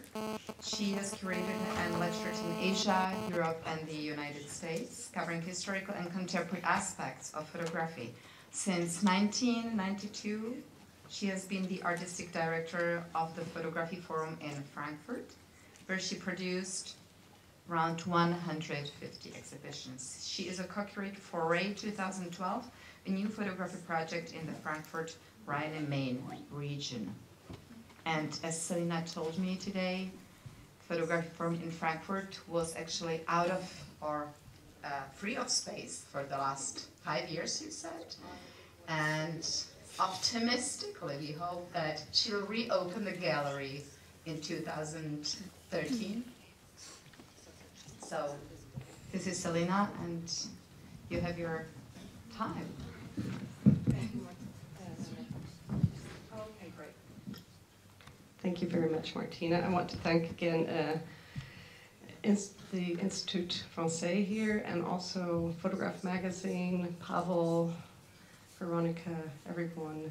she has curated and lectured in Asia, Europe, and the United States, covering historical and contemporary aspects of photography. Since 1992, she has been the artistic director of the Photography Forum in Frankfurt, where she produced around 150 exhibitions. She is a co-curator for Ray 2012, a new photography project in the Frankfurt Rhine-Main region. And as Selina told me today, Photography Forum in Frankfurt was actually out of or free of space for the last 5 years, you said. And optimistically, we hope that she'll reopen the gallery in 2013. So this is Selina, and you have your time. Okay, great. Thank you very much, Martina. I want to thank again the Institut Français here, and also Photograph Magazine, Pavel, Veronica, everyone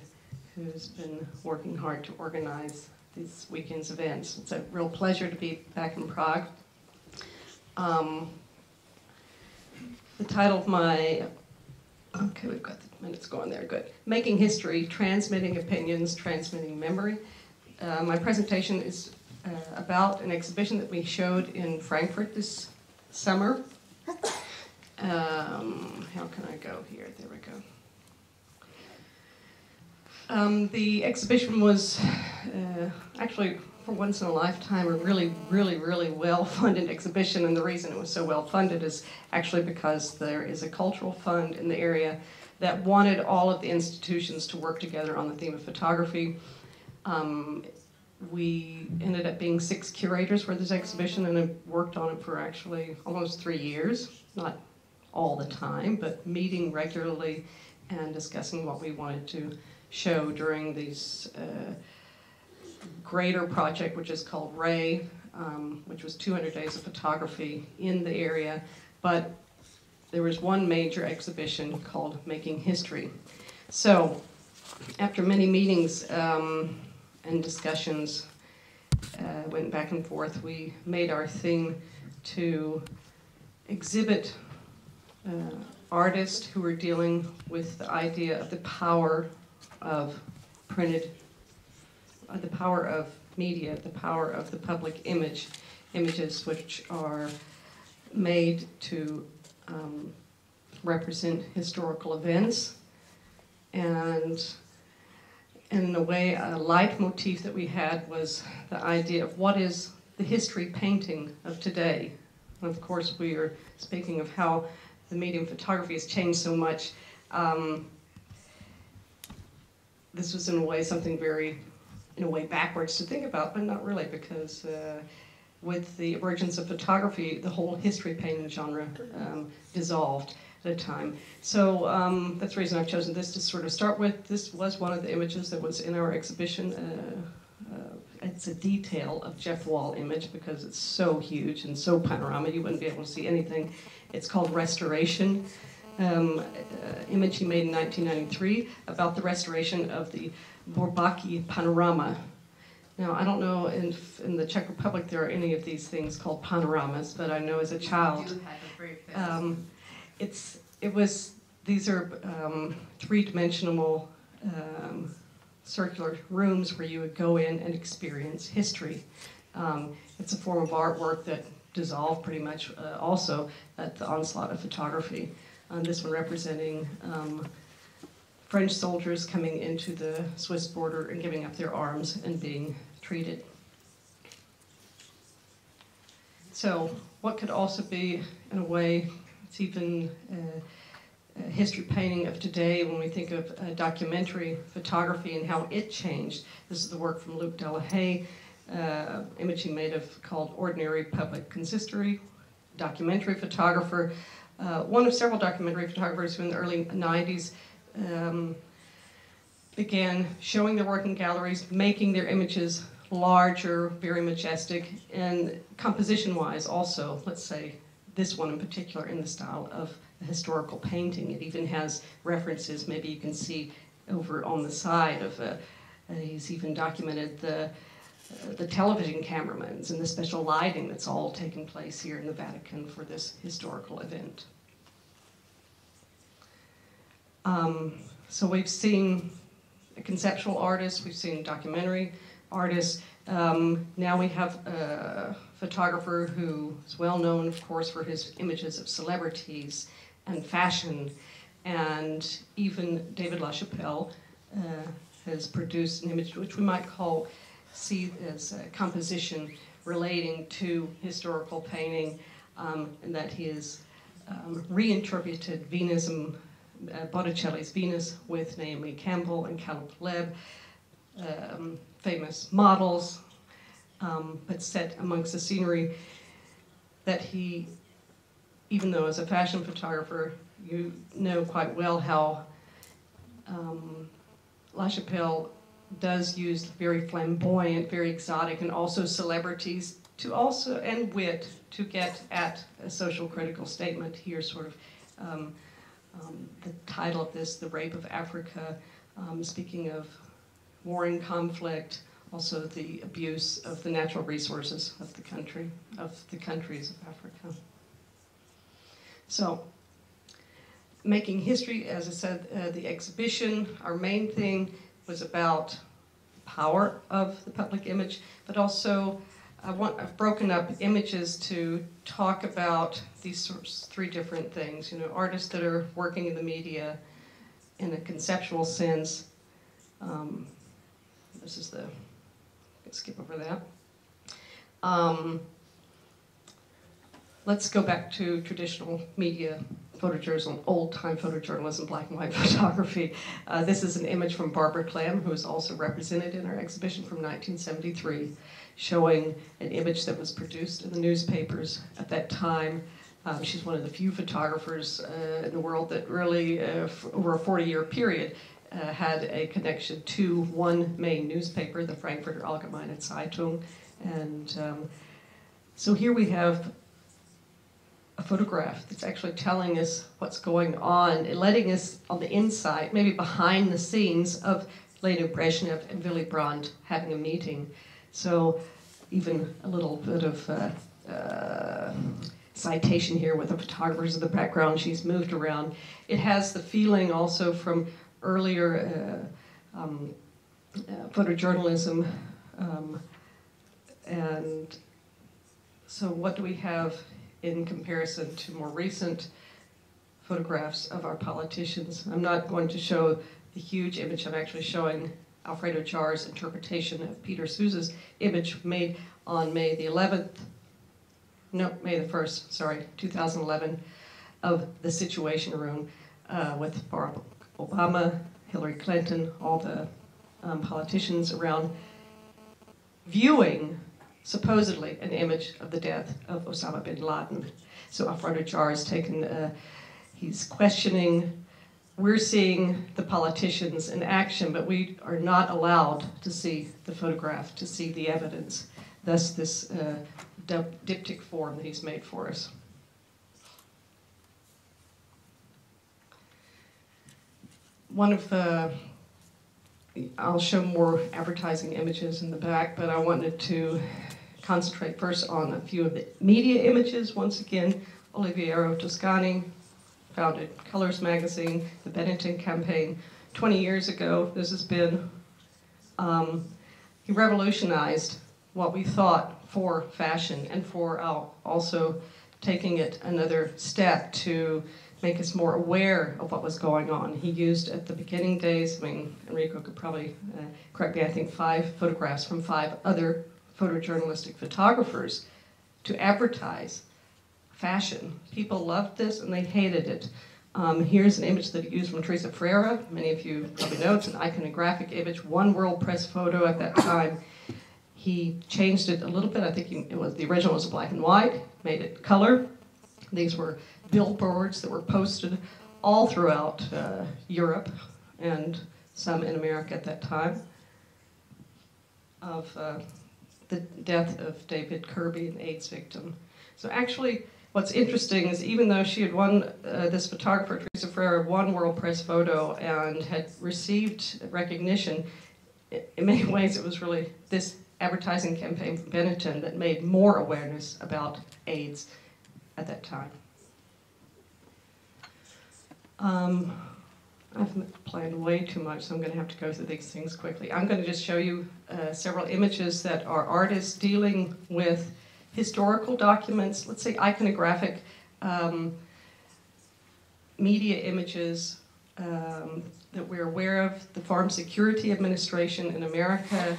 who's been working hard to organize these weekend's events. It's a real pleasure to be back in Prague. The title of my, okay, we've got the minutes going there, good. Making History, Transmitting Opinions, Transmitting Memory. My presentation is about an exhibition that we showed in Frankfurt this summer. How can I go here? There we go. The exhibition was actually, for once in a lifetime, a really, really, really well-funded exhibition, and the reason it was so well-funded is actually because there is a cultural fund in the area that wanted all of the institutions to work together on the theme of photography. We ended up being 6 curators for this exhibition, and have worked on it for actually almost 3 years, not all the time, but meeting regularly and discussing what we wanted to show during these greater project, which is called Ray, which was 200 days of photography in the area. But there was one major exhibition called Making History. So after many meetings and discussions, went back and forth, we made our thing to exhibit artists who were dealing with the idea of the power of printed, the power of media, the power of the public images which are made to represent historical events. And in a way, a leitmotif that we had was the idea of what is the history painting of today. And of course, we are speaking of how the medium photography has changed so much. This was in a way something very, in a way, backwards to think about, but not really, because with the emergence of photography, the whole history painting genre dissolved at a time. So that's the reason I've chosen this to sort of start with. This was one of the images that was in our exhibition. It's a detail of Jeff Wall image because it's so huge and so panorama, you wouldn't be able to see anything. It's called Restoration. Image he made in 1993 about the restoration of the Bourbaki panorama. Now, I don't know if in the Czech Republic there are any of these things called panoramas, but I know as a child, these are three-dimensional circular rooms where you would go in and experience history. It's a form of artwork that dissolved pretty much also at the onslaught of photography. This one representing French soldiers coming into the Swiss border and giving up their arms and being treated. So what could also be, in a way, it's even a history painting of today when we think of documentary photography and how it changed. This is the work from Luc Delahaye, image he made of called Ordinary Public Consistory, documentary photographer, one of several documentary photographers who in the early 90s began showing their work in galleries, making their images larger, very majestic, and composition-wise also, let's say this one in particular, in the style of a historical painting. It even has references, maybe you can see over on the side of, he's even documented the television cameramans and the special lighting that's all taken place here in the Vatican for this historical event. So we've seen a conceptual artist, we've seen documentary artists. Now we have a photographer who is well known, of course, for his images of celebrities and fashion. And even David LaChapelle has produced an image which we might see as a composition relating to historical painting, and that he has reinterpreted Venism, Botticelli's Venus with Naomi Campbell and Caleb Pleb, famous models, but set amongst the scenery that he, even though as a fashion photographer, you know quite well how LaChapelle does use very flamboyant, very exotic, and also celebrities to also, and wit, to get at a social critical statement here, sort of the title of this, The Rape of Africa, speaking of warring conflict, also the abuse of the natural resources of the countries of Africa. So, making history, as I said, the exhibition, our main thing was about power of the public image, but also I've broken up images to talk about these sorts, three different things. You know, artists that are working in the media in a conceptual sense. This is the, let's skip over that. Let's go back to traditional media photojournalism, old-time photojournalism, black and white photography. This is an image from Barbara Clem, who is also represented in our exhibition from 1973, showing an image that was produced in the newspapers at that time. She's one of the few photographers in the world that really, over a 40-year period, had a connection to one main newspaper, the Frankfurter Allgemeine Zeitung. And so here we have a photograph that's actually telling us what's going on, letting us on the inside, maybe behind the scenes of Lena Brezhnev and Willy Brandt having a meeting. So even a little bit of citation here with the photographers in the background. She's moved around. It has the feeling also from earlier photojournalism. And so what do we have in comparison to more recent photographs of our politicians? I'm not going to show the huge image. I'm actually showing Alfredo Jar's interpretation of Peter Souza's image made on May the 1st, sorry, 2011, of the Situation Room with Barack Obama, Hillary Clinton, all the politicians around, viewing supposedly an image of the death of Osama bin Laden. So Alfredo Jar has taken, he's questioning, we're seeing the politicians in action, but we are not allowed to see the photograph, to see the evidence. Thus this diptych form that he's made for us. One of the, I'll show more advertising images in the back, but I wanted to concentrate first on a few of the media images. Once again, Oliviero Toscani founded Colors magazine, the Benetton campaign. 20 years ago, this has been, he revolutionized what we thought for fashion and for also taking it another step to make us more aware of what was going on. He used at the beginning days, I mean, Enrico could probably correct me, I think 5 photographs from 5 other photojournalistic photographers to advertise fashion. People loved this and they hated it. Here's an image that he used from Teresa Freire. Many of you probably know it's an iconographic image, one world press photo at that time. He changed it a little bit. I think the original was black and white, made it color. These were billboards that were posted all throughout Europe and some in America at that time of the death of David Kirby, an AIDS victim. So actually, what's interesting is even though she had won, this photographer, Teresa Freire, won World Press Photo and had received recognition, in many ways it was really this advertising campaign from Benetton that made more awareness about AIDS at that time. I've planned way too much, so I'm going to have to go through these things quickly. I'm going to just show you several images that are artists dealing with historical documents, let's say iconographic media images that we're aware of. The Farm Security Administration in America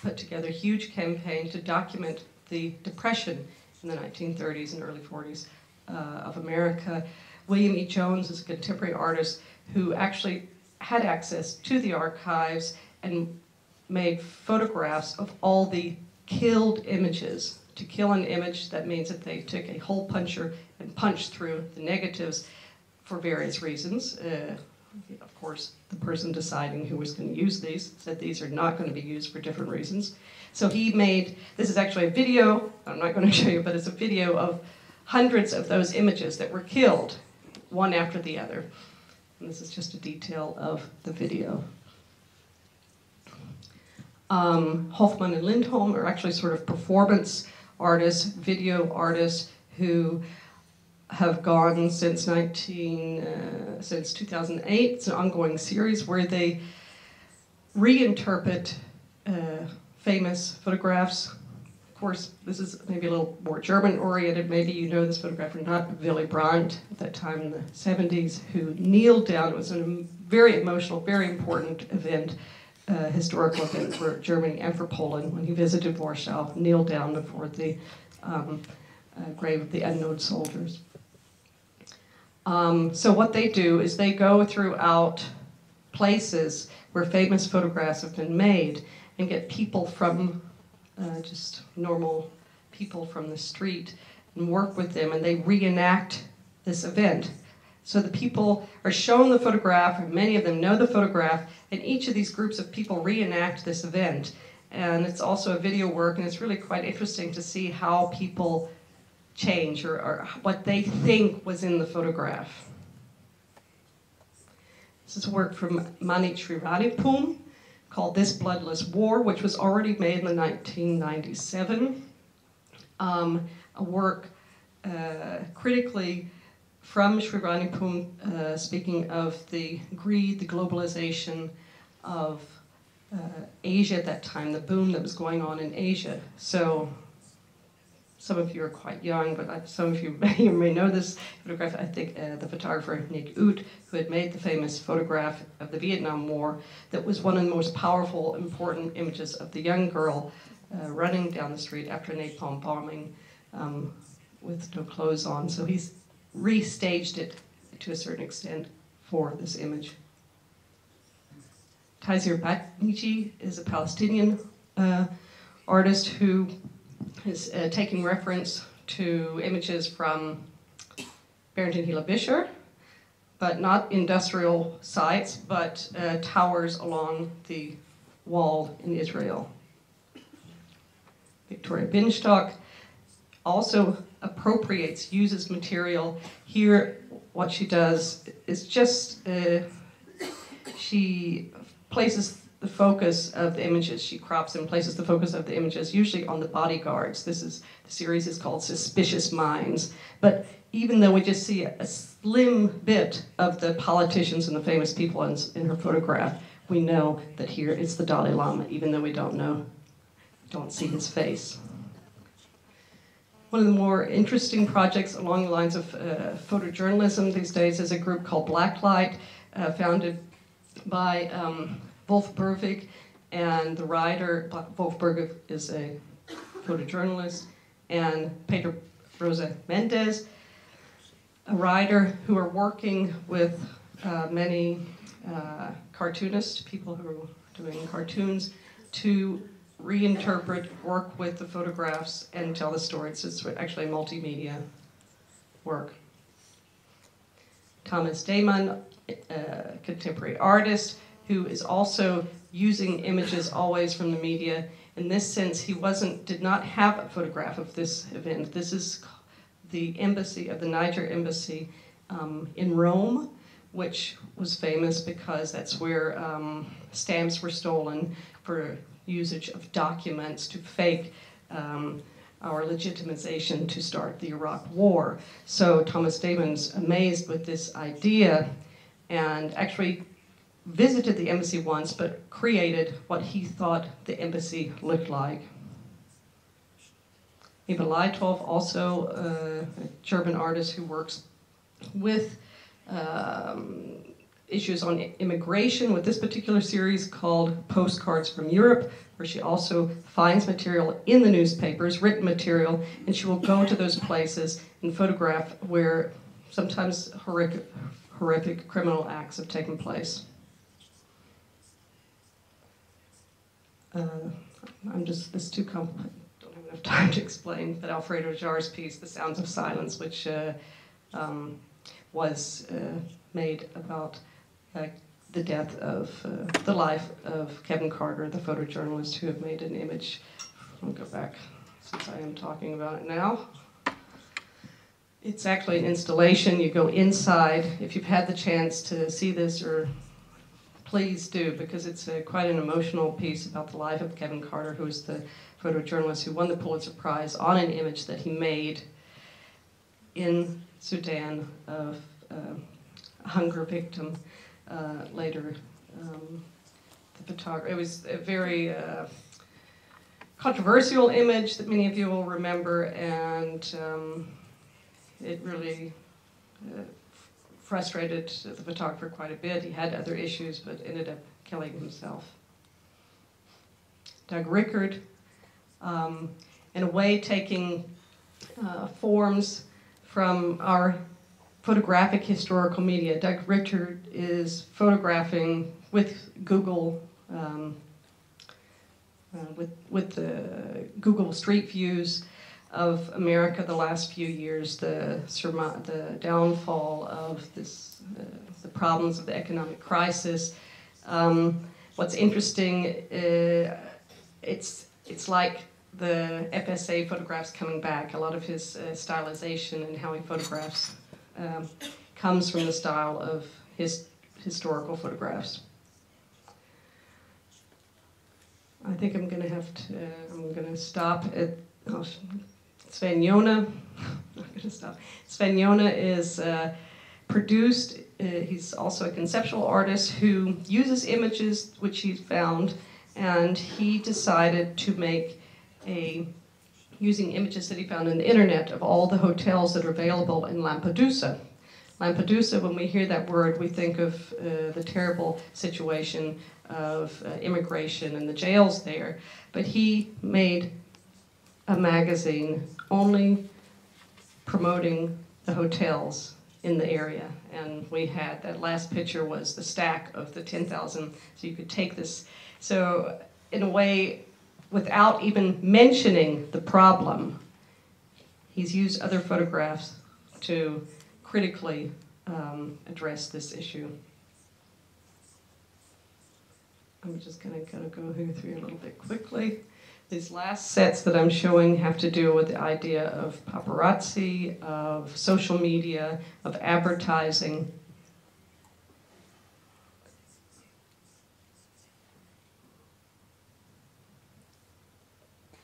put together a huge campaign to document the Depression in the 1930s and early 40s of America. William E. Jones is a contemporary artist who actually had access to the archives and made photographs of all the killed images. To kill an image, that means that they took a hole puncher and punched through the negatives for various reasons. Of course, the person deciding who was going to use these said these are not going to be used for different reasons. So he made, this is actually a video, I'm not going to show you, but it's a video of hundreds of those images that were killed, one after the other. And this is just a detail of the video. Hoffman and Lindholm are actually sort of performance artists, video artists who have gone since 2008. It's an ongoing series where they reinterpret famous photographs. Of course, this is maybe a little more German-oriented. Maybe you know this photographer, not Willy Brandt, at that time in the 70s, who kneeled down. It was a very emotional, very important event, historical event for Germany and for Poland when he visited Warsaw, kneeled down before the grave of the unknown soldiers. So what they do is they go throughout places where famous photographs have been made and get people from just normal people from the street and work with them, and they reenact this event. So the people are shown the photograph, and many of them know the photograph, and each of these groups of people reenact this event. And it's also a video work, and it's really quite interesting to see how people change or what they think was in the photograph. This is work from Mani Srivanipum called This Bloodless War, which was already made in the 1997. A work critically from Srivanipum, speaking of the greed, the globalization of Asia at that time, the boom that was going on in Asia. So some of you are quite young, but some of you may know this photograph. I think the photographer Nick Ut, who had made the famous photograph of the Vietnam War, that was one of the most powerful, important images of the young girl running down the street after a napalm bombing with no clothes on. So he's restaged it to a certain extent for this image. Taisir Batniji is a Palestinian artist who is taking reference to images from Barrington Hila-Bisher, but not industrial sites, but towers along the wall in Israel. Victoria Binstock also appropriates, uses material. Here, what she does is just, she places the focus of the images. She crops and places the focus of the images, usually on the bodyguards. The series is called Suspicious Minds. But even though we just see a slim bit of the politicians and the famous people in her photograph, we know that here it's the Dalai Lama, even though we don't see his face. One of the more interesting projects along the lines of photojournalism these days is a group called Blacklight, founded by Wolf Bervig, and the writer, Wolf Bervig is a photojournalist, and Pedro Rosa Mendez, a writer who are working with many cartoonists, people who are doing cartoons, to reinterpret, work with the photographs, and tell the stories. It's actually a multimedia work. Thomas Damon, a contemporary artist, who is also using images always from the media. In this sense, he did not have a photograph of this event. This is the embassy of the Niger embassy in Rome, which was famous because that's where stamps were stolen for usage of documents to fake our legitimization to start the Iraq War. So Thomas Damon's amazed with this idea and actually visited the embassy once, but created what he thought the embassy looked like. Eva Leitolf, also a German artist who works with issues on immigration with this particular series called Postcards from Europe, where she also finds material in the newspapers, written material, and she will go to those places and photograph where sometimes horrific criminal acts have taken place. This is too complex. Don't have enough time to explain, but Alfredo Jar's piece, The Sounds of Silence, which was made about the death of, the life of Kevin Carter, the photojournalist who had made an image. I'll go back since I am talking about it now. It's actually an installation. You go inside. If you've had the chance to see this, or please do, because it's quite an emotional piece about the life of Kevin Carter, who is the photojournalist who won the Pulitzer Prize on an image that he made in Sudan of a hunger victim. Later, the photographer. It was a very controversial image that many of you will remember, and it really frustrated the photographer quite a bit. He had other issues, but ended up killing himself. Doug Rickard, in a way taking forms from our photographic historical media. Doug Rickard is photographing with Google, with the Google Street Views of America the last few years, the downfall of this, the problems of the economic crisis. What's interesting, it's like the FSA photographs coming back. A lot of his stylization and how he photographs comes from the style of his historical photographs. I think I'm going to stop at Sven Jona. I'm going to stop. Sven Jona is produced. He's also a conceptual artist who uses images which he found, and he decided to make using images that he found on the internet of all the hotels that are available in Lampedusa. Lampedusa, when we hear that word, we think of the terrible situation of immigration and the jails there. But he made a magazine only promoting the hotels in the area. And we had, that last picture was the stack of the 10,000. So you could take this. So in a way, without even mentioning the problem, he's used other photographs to critically address this issue. I'm just going to go through a little bit quickly. These last sets that I'm showing have to do with the idea of paparazzi, of social media, of advertising.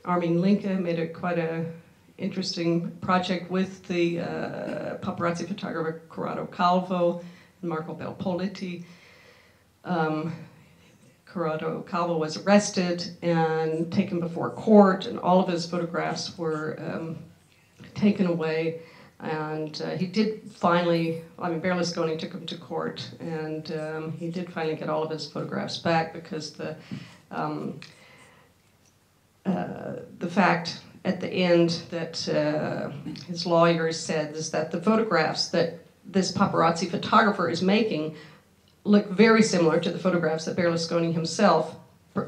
Armin Linke made quite an interesting project with the paparazzi photographer Corrado Calvo and Marco Belpoliti. Corrado Calvo was arrested and taken before court, and all of his photographs were taken away. And he did finally, Berlusconi took him to court, and he did finally get all of his photographs back, because the fact at the end that his lawyer said is that the photographs that this paparazzi photographer is making look very similar to the photographs that Berlusconi himself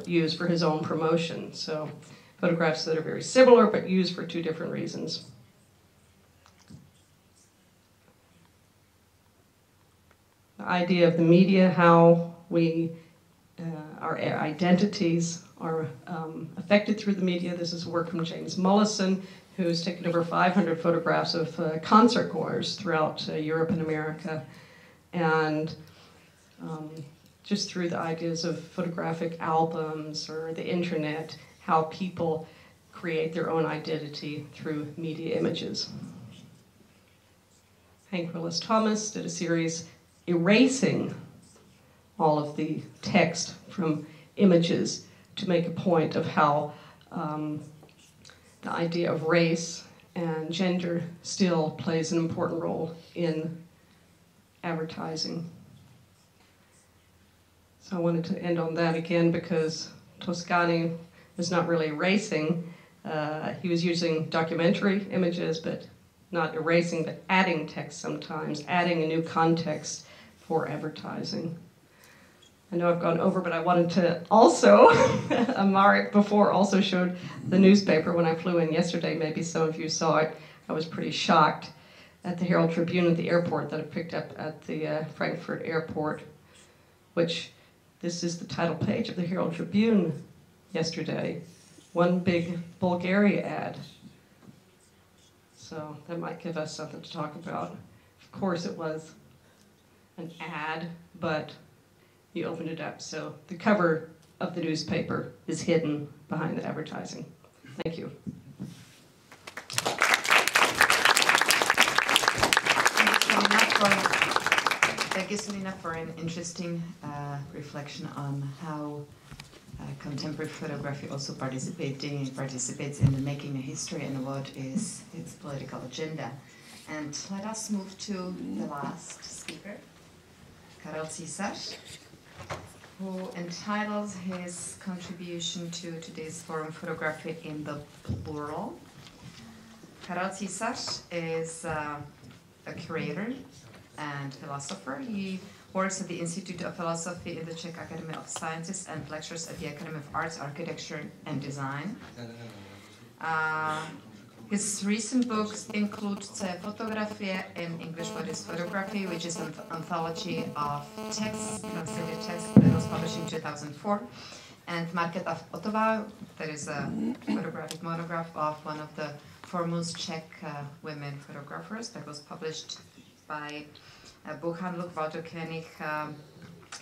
used for his own promotion. So photographs that are very similar but used for two different reasons. The idea of the media, how we, our identities are affected through the media. This is work from James Mollison, who's taken over 500 photographs of concert goers throughout Europe and America. And just through the ideas of photographic albums or the internet, how people create their own identity through media images. Hank Willis Thomas did a series erasing all of the text from images to make a point of how the idea of race and gender still plays an important role in advertising. So I wanted to end on that again because Toscani was not really erasing. He was using documentary images, but not erasing, but adding text sometimes, adding a new context for advertising. I know I've gone over, but I wanted to also, Marek before also showed the newspaper when I flew in yesterday. Maybe some of you saw it. I was pretty shocked at the Herald Tribune at the airport that I picked up at the Frankfurt airport, which this is the title page of the Herald Tribune yesterday. One big Bulgaria ad. So that might give us something to talk about. Of course it was an ad, but you opened it up. So the cover of the newspaper is hidden behind the advertising. Thank you. Thank you, Selina, for an interesting reflection on how contemporary photography also participates in the making of history and what is its political agenda. And let us move to the last speaker, Karel Císař, who entitles his contribution to today's forum Photography in the Plural. Karel Císař is a curator and philosopher. He works at the Institute of Philosophy in the Czech Academy of Sciences and lectures at the Academy of Arts, Architecture and Design. His recent books include Fotografie, in English what is photography, which is an anthology of texts, translated text that was published in 2004, and Markéta Fotová, that is a photographic monograph of one of the foremost Czech women photographers that was published by Buchhandlung Walter Koenig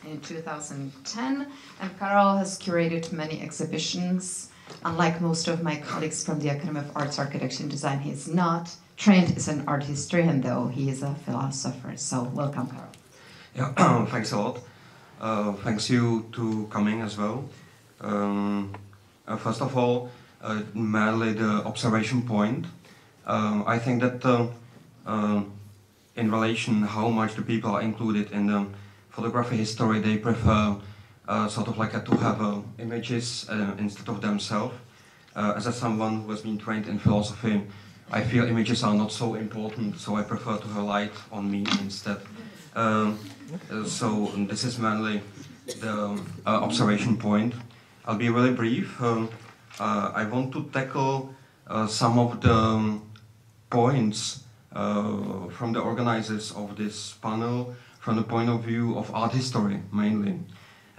in 2010. And Karel has curated many exhibitions. Unlike most of my colleagues from the Academy of Arts, Architecture and Design, he is not trained as an art historian, though he is a philosopher. So welcome, Karel. Yeah, thanks a lot. Thanks you to coming as well. First of all, merely the observation point. I think that in relation how much the people are included in the photography history, they prefer sort of like to have images instead of themselves. As someone who has been trained in philosophy, I feel images are not so important, so I prefer to have light on me instead. So this is mainly the observation point. I'll be really brief. I want to tackle some of the points from the organizers of this panel from the point of view of art history, mainly.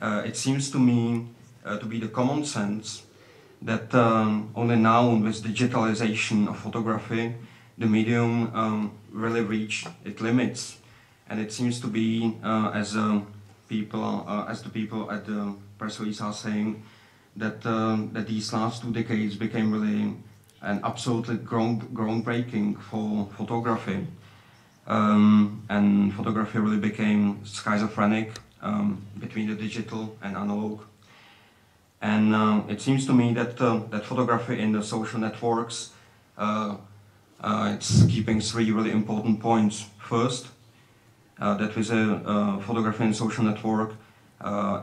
It seems to me to be the common sense that only now with digitalization of photography, the medium really reached its limits. And it seems to be, as the people at the press release are saying, that these last 2 decades became really an absolutely groundbreaking for photography. And photography really became schizophrenic between the digital and analog. And it seems to me that that photography in the social networks, it's keeping 3 really important points. First, that with a photography in social network,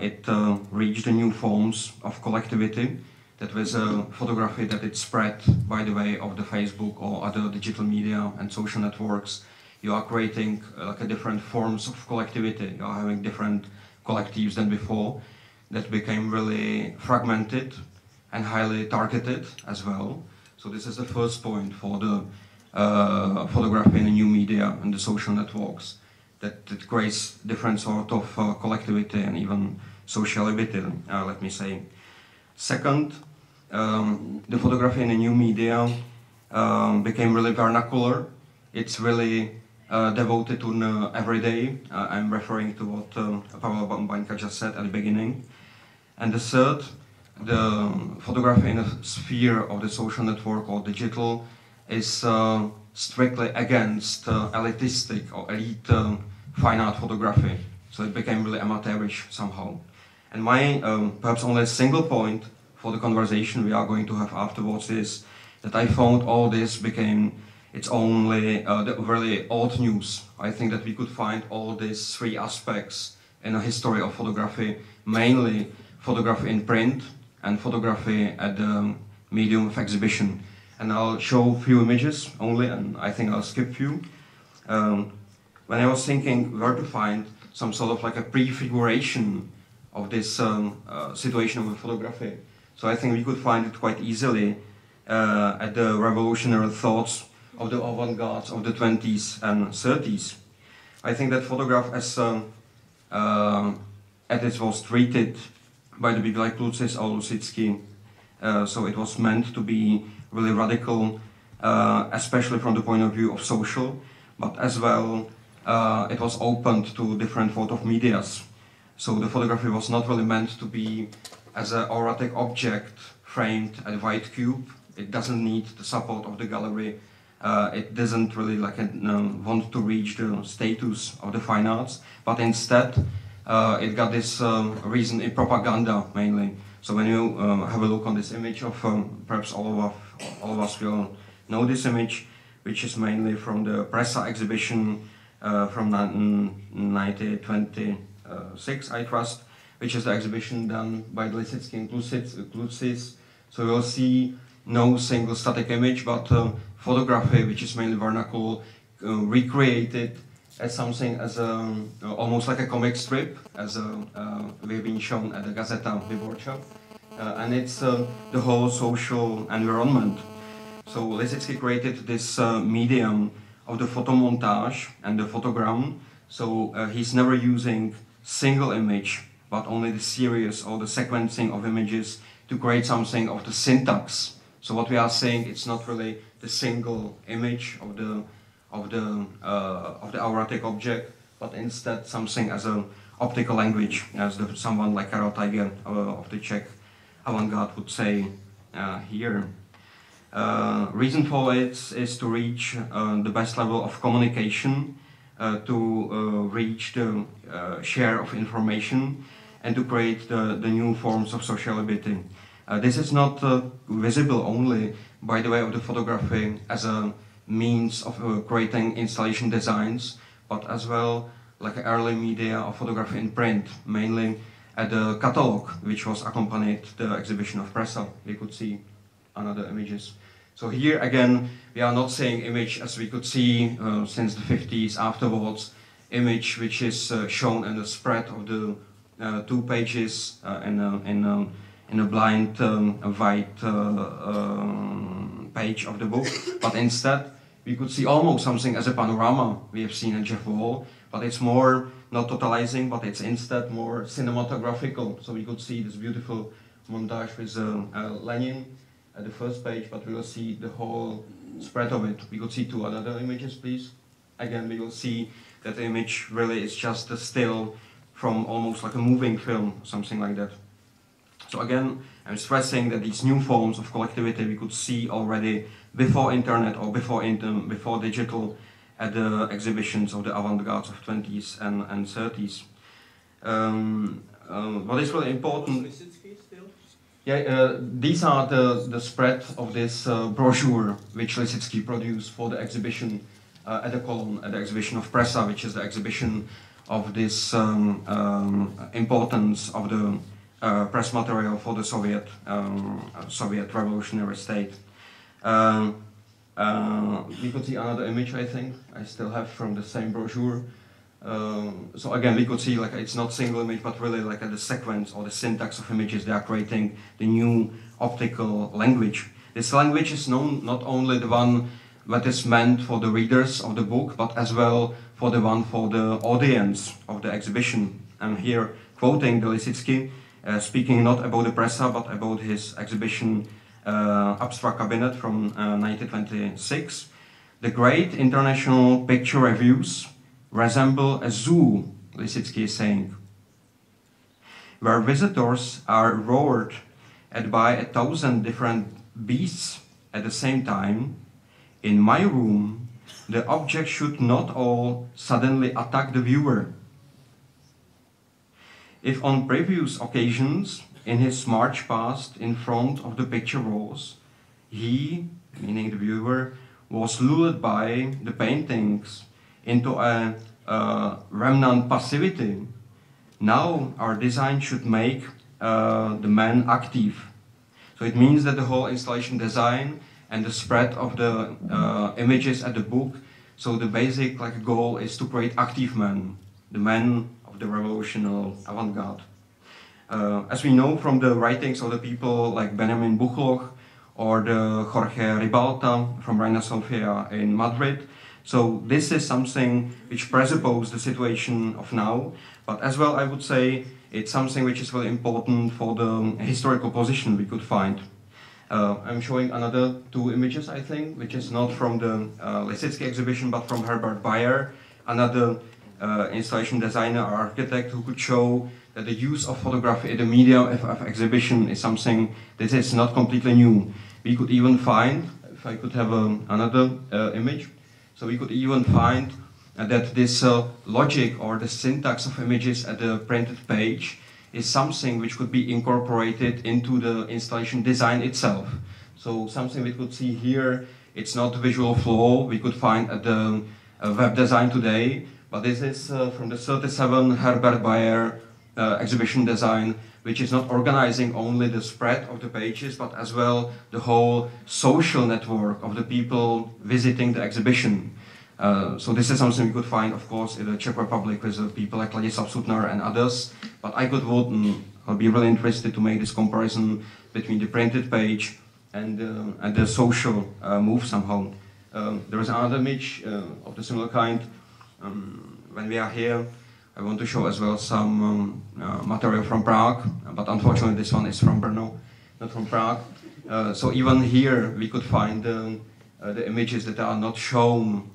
it reached the new forms of collectivity that with photography that it spread by the way of the Facebook or other digital media and social networks, you are creating like a different forms of collectivity. You are having different collectives than before that became really fragmented and highly targeted as well. So this is the first point for the photography in the new media and the social networks, that it creates different sort of collectivity and even sociality, let me say. Second, the photography in the new media became really vernacular. It's really devoted to the everyday. I'm referring to what Pavel Baňka just said at the beginning. And the third, the photography in the sphere of the social network or digital is strictly against elitistic or elite fine art photography. So it became really amateurish somehow. And my perhaps only single point for the conversation we are going to have afterwards is that I found all this became it's only the really old news. I think that we could find all these three aspects in a history of photography, mainly photography in print and photography at the medium of exhibition. And I'll show a few images only, and I think I'll skip few. When I was thinking where to find some sort of like a prefiguration of this situation of photography, so I think we could find it quite easily at the revolutionary thoughts of the avant-garde of the 20s and 30s. I think that photograph as it was treated by the people like Klucis or Lusitsky, so it was meant to be really radical, especially from the point of view of social, but as well it was opened to different sort of medias. So the photography was not really meant to be as an auratic object framed at a white cube. It doesn't need the support of the gallery. It doesn't really like want to reach the status of the fine arts, but instead it got this reason in propaganda mainly. So when you have a look on this image of perhaps all of us will know this image, which is mainly from the Pressa exhibition from 1926, I trust, which is the exhibition done by Lisitsky and Klucis. So you'll see no single static image, but photography, which is mainly vernacular, recreated as something as almost like a comic strip, as we've been shown at the Gazeta Wyborcza, and it's the whole social environment. So Lisitsky created this medium of the photomontage and the photogram. So he's never using single image, but only the series or the sequencing of images to create something of the syntax. So what we are saying, it's not really the single image of the auratic object, but instead something as an optical language, as someone like Karel Tiger of the Czech avant-garde would say here. Reason for it is to reach the best level of communication, to reach the share of information, and to create the new forms of sociality. This is not visible only by the way of the photography as a means of creating installation designs, but as well like an early media of photography in print, mainly at the catalog, which was accompanied the exhibition of Pressa. We could see another images. So here again, we are not saying image as we could see since the 50s afterwards, image which is shown in the spread of the 2 pages in a blind white page of the book, but instead we could see almost something as a panorama we have seen in Jeff Wall, but it's more not totalizing, but it's instead more cinematographical. So we could see this beautiful montage with Lenin at the first page, but we will see the whole spread of it. We could see 2 other images, please. Again, we will see that the image really is just a still from almost like a moving film, something like that. So again, I'm stressing that these new forms of collectivity we could see already before internet or before digital at the exhibitions of the avant-garde of 20s and 30s. What is really important? Yeah, these are the spread of this brochure which Lisitsky produced for the exhibition at the Cologne, at the exhibition of Pressa, which is the exhibition of this importance of the press material for the Soviet revolutionary state. We could see another image, I think, I still have from the same brochure. So again, we could see like it's not single image, but really like the sequence or the syntax of images. They are creating the new optical language. This language is known not only the one that is meant for the readers of the book, but as well for the one for the audience of the exhibition. I'm here quoting the Lisitsky, speaking not about the Pressa, but about his exhibition Abstract Cabinet from 1926. The great international picture reviews resemble a zoo, Lisitsky is saying, where visitors are roared at by 1,000 different beasts at the same time. In my room, the objects should not all suddenly attack the viewer. If on previous occasions, in his march past in front of the picture walls, he, meaning the viewer, was lured by the paintings into a remnant passivity, now our design should make the man active. So it means that the whole installation design and the spread of the images at the book, so the basic goal is to create active men, the men of the revolutionary avant-garde. As we know from the writings of the people like Benjamin Buchloch or the Jorge Ribalta from Reina Sofia in Madrid, so this is something which presupposes the situation of now, but as well I would say it's something which is very important for the historical position we could find. I'm showing another two images, I think, which is not from the Lisitsky exhibition, but from Herbert Bayer, another installation designer or architect who could show that the use of photography in the medium of exhibition is something that is not completely new. We could even find, if I could have another image, so we could even find that this logic or the syntax of images at the printed page is something which could be incorporated into the installation design itself. So something we could see here, it's not visual flow we could find at the web design today, but this is from the 37 Herbert Bayer exhibition design, which is not organizing only the spread of the pages, but as well the whole social network of the people visiting the exhibition. So this is something we could find, of course, in the Czech Republic with people like Ladislav Sutnar and others, but I could I'll be really interested to make this comparison between the printed page and the social move somehow. There is another image of the similar kind. When we are here, I want to show as well some material from Prague, but unfortunately this one is from Brno, not from Prague. So even here we could find the images that are not shown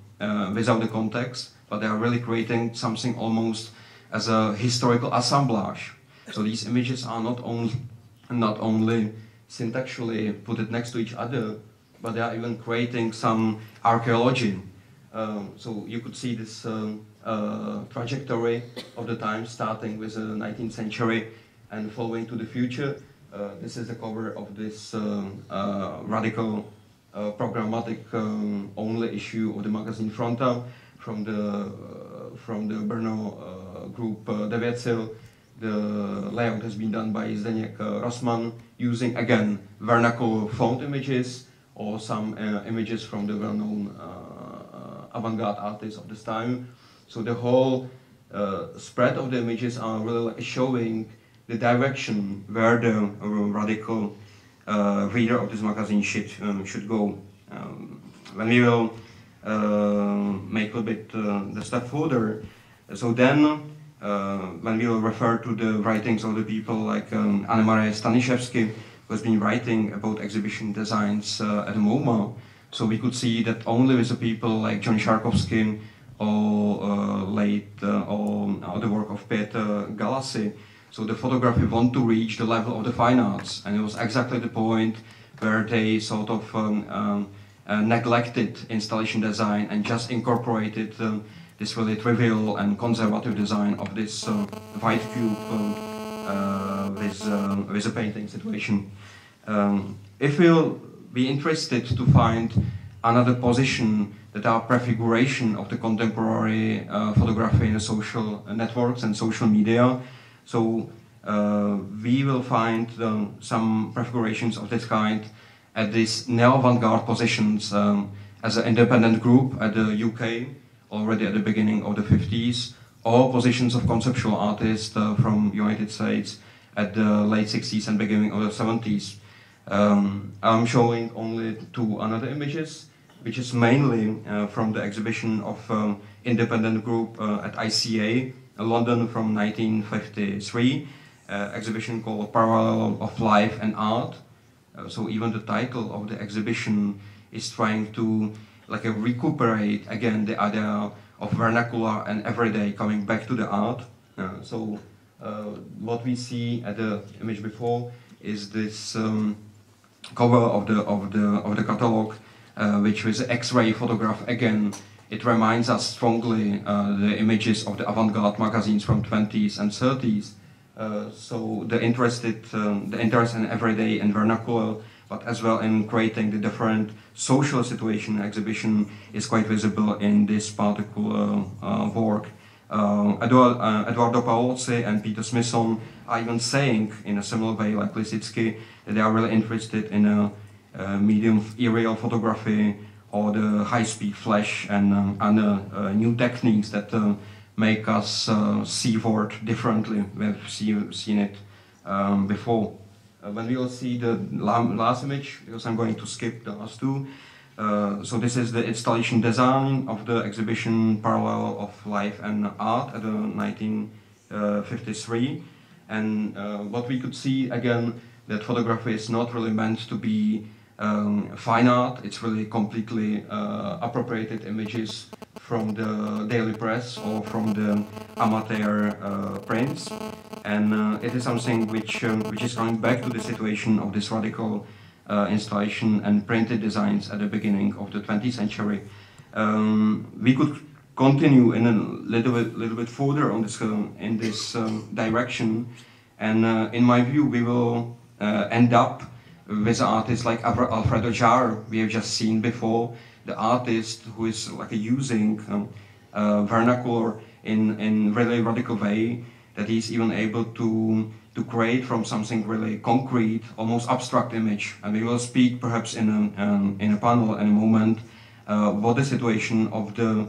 without the context, but they are really creating something almost as a historical assemblage. So these images are not only syntaxually put it next to each other, but they are even creating some archaeology. So you could see this trajectory of the time starting with the 19th century and following to the future. This is the cover of this radical programmatic only issue of the magazine Fronta from the Brno group Devětsil. The layout has been done by Zdeněk Rossmann using again vernacular font images or some images from the well-known avant-garde artists of this time. So the whole spread of the images are really showing the direction where the radical reader of this magazine should go. When we will make a bit the step further, so then when we will refer to the writings of the people like Anne-Marie Staniszewski, who has been writing about exhibition designs at the MoMA, so we could see that only with the people like John Sharkovsky or or the work of Peter Galassi, so the photography want to reach the level of the fine arts, and it was exactly the point where they sort of neglected installation design and just incorporated this really trivial and conservative design of this white cube with a painting situation. If we'll be interested to find another position that are prefiguration of the contemporary photography in the social networks and social media, so we will find some prefigurations of this kind at these neo-avant-garde positions as an independent group at the UK, already at the beginning of the 50s, or positions of conceptual artists from United States at the late 60s and beginning of the 70s. I'm showing only two another images, which is mainly from the exhibition of independent group at ICA, London from 1953, exhibition called Parallel of Life and Art. So even the title of the exhibition is trying to recuperate again the idea of vernacular and everyday coming back to the art. So what we see at the image before is this cover of the catalog, which was an X-ray photograph again. It reminds us strongly the images of the avant-garde magazines from 20s and 30s. So the interest in everyday and vernacular, but as well in creating the different social situation exhibition is quite visible in this particular work. Eduardo Paolozzi and Peter Smithson are even saying, in a similar way like Lisitsky, that they are really interested in a medium of aerial photography or the high-speed flash and other new techniques that make us see world differently. We've seen it before. When we will see the last image, because I'm going to skip the last two. So this is the installation design of the exhibition Parallel of Life and Art at 1953. And what we could see again, that photography is not really meant to be fine art. It's really completely appropriated images from the daily press or from the amateur prints, and it is something which is coming back to the situation of this radical installation and printed designs at the beginning of the 20th century. We could continue in a little bit further on this in this direction, and in my view, we will end up with artists like Alfredo Jar, we have just seen before, the artist who is using vernacular in really radical way, that he's even able to create from something really concrete, almost abstract image. And we will speak perhaps in a panel in a moment what the situation of the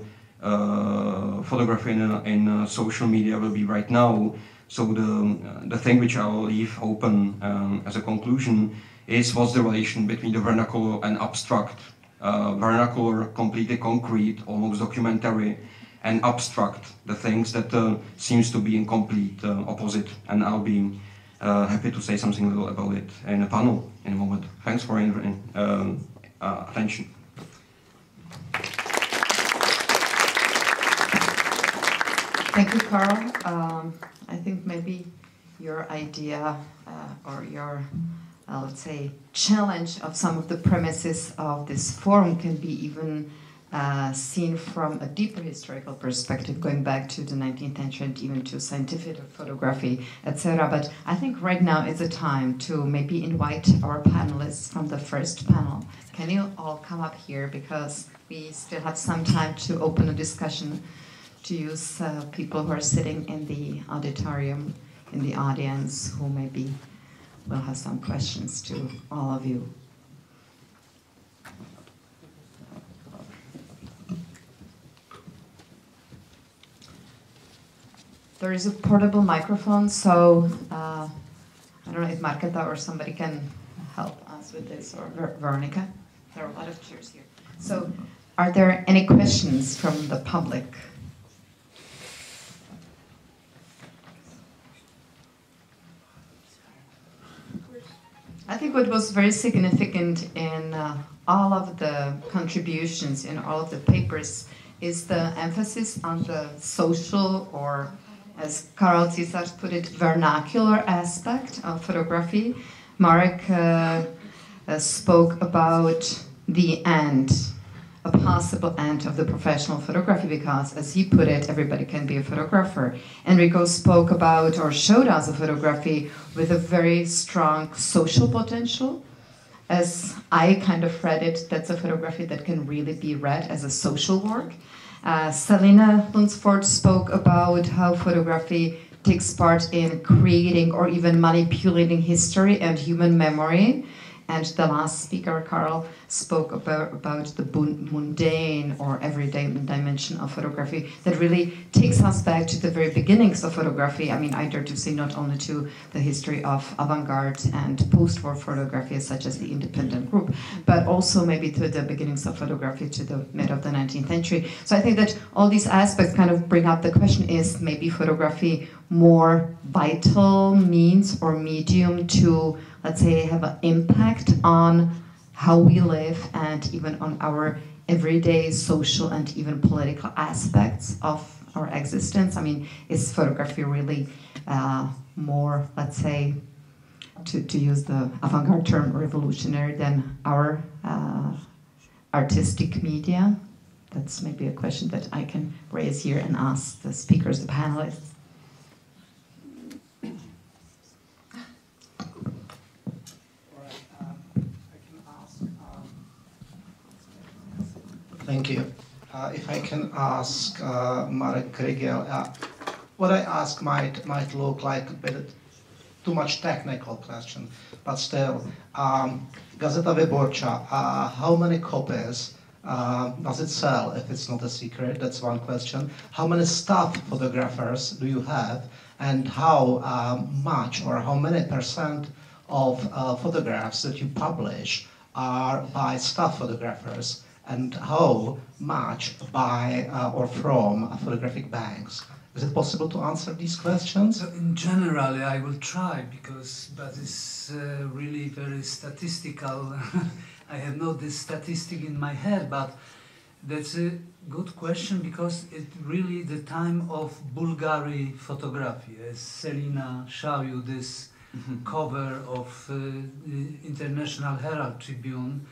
photography in social media will be right now. So the thing which I will leave open as a conclusion is what's the relation between the vernacular and abstract. Vernacular, completely concrete, almost documentary, and abstract, the things that seems to be in complete opposite. And I'll be happy to say something a little about it in a panel in a moment. Thanks for attention. Thank you, Carl. I think maybe your idea or your let's say, challenge of some of the premises of this forum can be even seen from a deeper historical perspective, going back to the 19th century and even to scientific photography, etc. But I think right now is a time to maybe invite our panelists from the first panel. Can you all come up here, because we still have some time to open a discussion, to use people who are sitting in the auditorium, in the audience, who maybe we'll have some questions to all of you. There is a portable microphone, so I don't know if Marketa or somebody can help us with this, or Veronica. There are a lot of chairs here. So, are there any questions from the public? I think what was very significant in all of the contributions, in all of the papers, is the emphasis on the social, or as Karol Císař put it, vernacular aspect of photography. Marek spoke about the end, a possible end of the professional photography, because, as he put it, everybody can be a photographer. Enrico spoke about, or showed us, a photography with a very strong social potential. As I kind of read it, that's a photography that can really be read as a social work. Selina Lunsford spoke about how photography takes part in creating or even manipulating history and human memory. And the last speaker, Karl, spoke about the mundane or everyday dimension of photography that really takes us back to the very beginnings of photography. I mean, I dare to say not only to the history of avant-garde and post-war photography, such as the independent group, but also maybe to the beginnings of photography to the mid of the 19th century. So I think that all these aspects kind of bring up the question, is maybe photography more vital means or medium to, let's say, have an impact on how we live and even on our everyday social and even political aspects of our existence? I mean, is photography really more, let's say, to use the avant-garde term, revolutionary than our artistic media? That's maybe a question that I can raise here and ask the speakers, the panelists. Thank you. If I can ask Marek Grigel, what I ask might look like a bit too much technical question, but still, Gazeta Wyborcza, how many copies does it sell, if it's not a secret? That's one question. How many staff photographers do you have, and how much or how many percent of photographs that you publish are by staff photographers? And how much by or from photographic banks? Is it possible to answer these questions? So in general, I will try, but it's really very statistical. I have not this statistic in my head, but that's a good question, because it really the time of Bulgari photography, as Selina showed you this cover of the International Herald Tribune.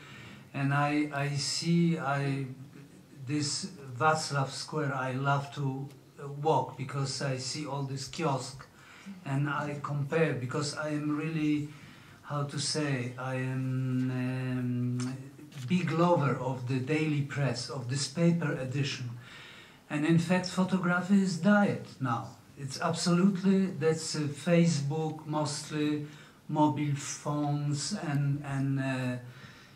And I see this Václav Square, I love to walk, because I see all this kiosk and I compare, because I am really, how to say, I am a big lover of the daily press, of this paper edition. And in fact, photography is diet now. It's absolutely, that's Facebook, mostly mobile phones and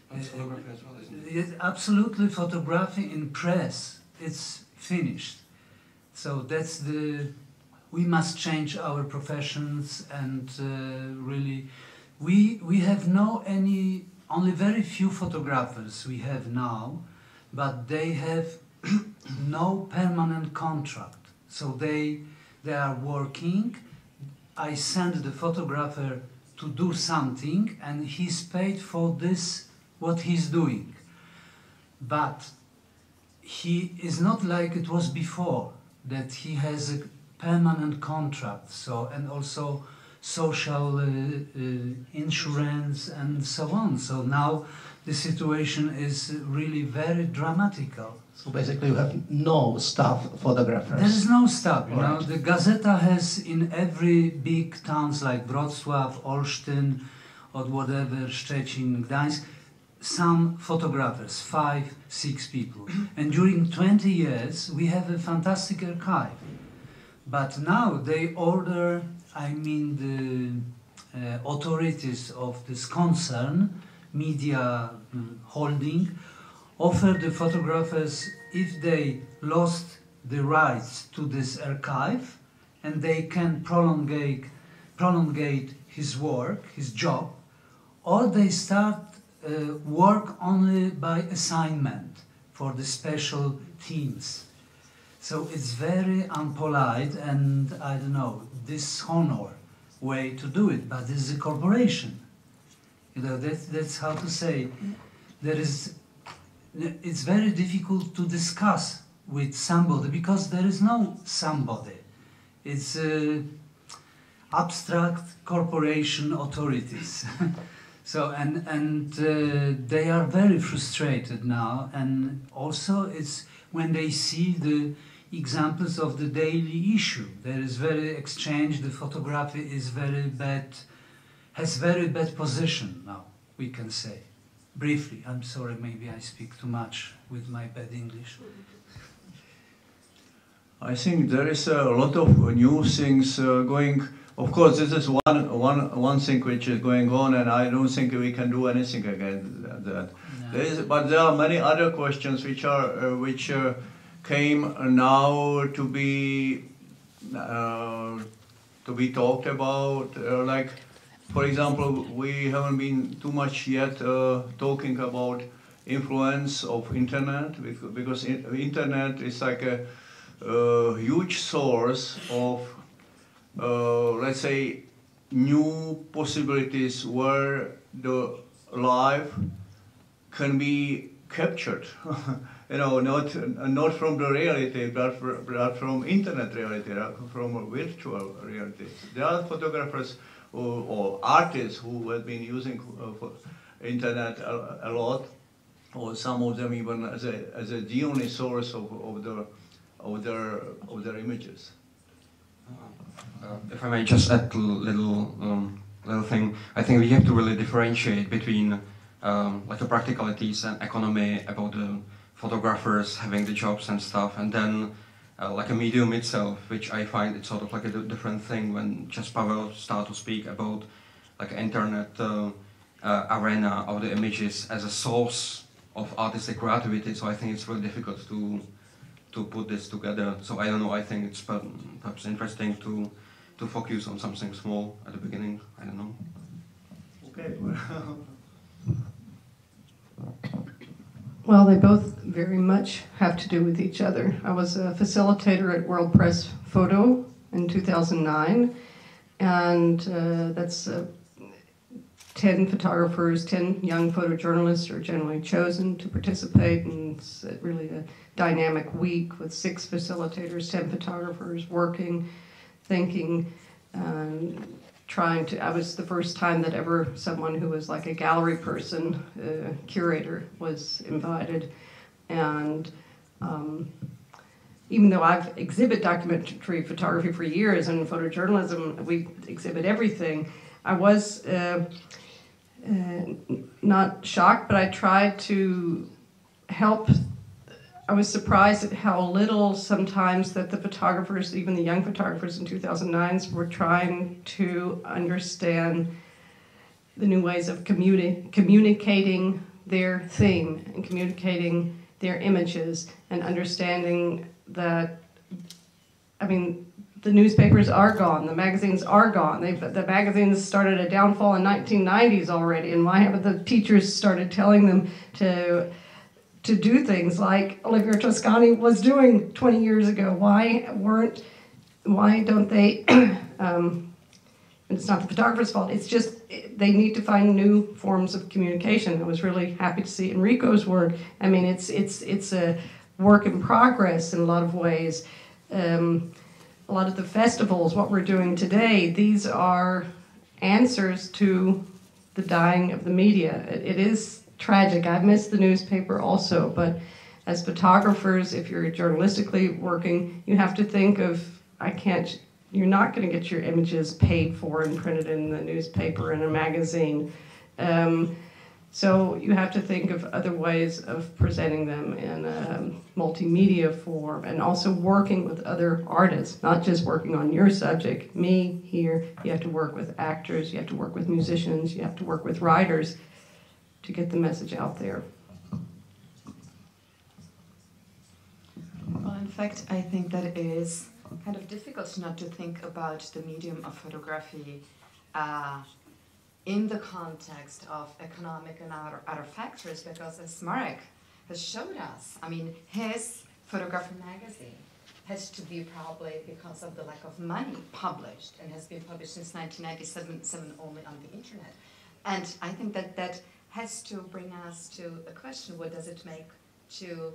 photography as well, isn't it? Absolutely, photography in press, it's finished. So that's we must change our professions, and really, we have only very few photographers we have now, but they have no permanent contract. So they are working. I send the photographer to do something, and he's paid for this, what he's doing. But he is not like it was before, that he has a permanent contract, so, and also social insurance and so on. So now the situation is really very dramatical. So basically you have no staff photographers? There is no staff, you know. The Gazeta has in every big towns like Wrocław, Olsztyn, or whatever, Szczecin, Gdańsk, some photographers, 5, 6 people. And during 20 years, we have a fantastic archive. But now they order, I mean the authorities of this concern, media holding, offer the photographers, if they lost the rights to this archive, and they can prolongate his work, his job, or they start work only by assignment for the special teams. So it's very unpolite and, I don't know, dishonor way to do it, but this is a corporation. You know, that's how to say. It's very difficult to discuss with somebody, because there is no somebody. It's abstract corporation authorities. So, and they are very frustrated now, and also it's when they see the examples of the daily issue. There is very exchange, the photography is very bad, has very bad position now, we can say. Briefly, I'm sorry, maybe I speak too much with my bad English. I think there is a lot of new things going. Of course, this is one thing which is going on, and I don't think we can do anything against that. No. But there are many other questions which came now to be talked about. Like, for example, we haven't been too much yet talking about influence of internet, because internet is like a huge source of, let's say, new possibilities where the life can be captured. You know, not from the reality, but from internet reality, from virtual reality. There are photographers or artists who have been using internet a lot, or some of them even as the only source of their images. If I may just add a little thing, I think we have to really differentiate between like the practicalities and economy about the photographers having the jobs and stuff, and then like a medium itself, which I find it's sort of like a different thing. When just Pavel started to speak about like internet arena of the images as a source of artistic creativity, so I think it's really difficult to put this together. So I don't know, I think it's perhaps interesting to focus on something small at the beginning. I don't know. Okay. Well, they both very much have to do with each other. I was a facilitator at World Press Photo in 2009, and that's 10 photographers, 10 young photojournalists are generally chosen to participate, and it's really a dynamic week with 6 facilitators, 10 photographers working, thinking, trying to. I was the first time that ever someone who was like a gallery person, curator, was invited, and even though I've exhibited documentary photography for years and photojournalism, we exhibit everything, I was not shocked, but I tried to help. I was surprised at how little sometimes that the photographers, even the young photographers in 2009, were trying to understand the new ways of communicating their theme and communicating their images, and understanding that, I mean, the newspapers are gone, the magazines are gone. The magazines started a downfall in 1990s already, and why haven't the teachers started telling them to do things like Olivier Toscani was doing 20 years ago? Why don't they, and it's not the photographer's fault, it's just they need to find new forms of communication. I was really happy to see Enrico's work. I mean, it's a work in progress in a lot of ways. A lot of the festivals, what we're doing today, these are answers to the dying of the media. It is tragic. I've missed the newspaper also, but as photographers, if you're journalistically working, you have to think of, you're not going to get your images paid for and printed in the newspaper and a magazine. So you have to think of other ways of presenting them in a multimedia form, and also working with other artists, not just working on your subject, me here. You have to work with actors, you have to work with musicians, you have to work with writers to get the message out there. Well, in fact, I think that it is kind of difficult not to think about the medium of photography in the context of economic and other factors, because as Marek has showed us, I mean, his photography magazine has to be probably, because of the lack of money, published, and has been published since 1997 only on the internet. And I think that that has to bring us to a question: what does it make to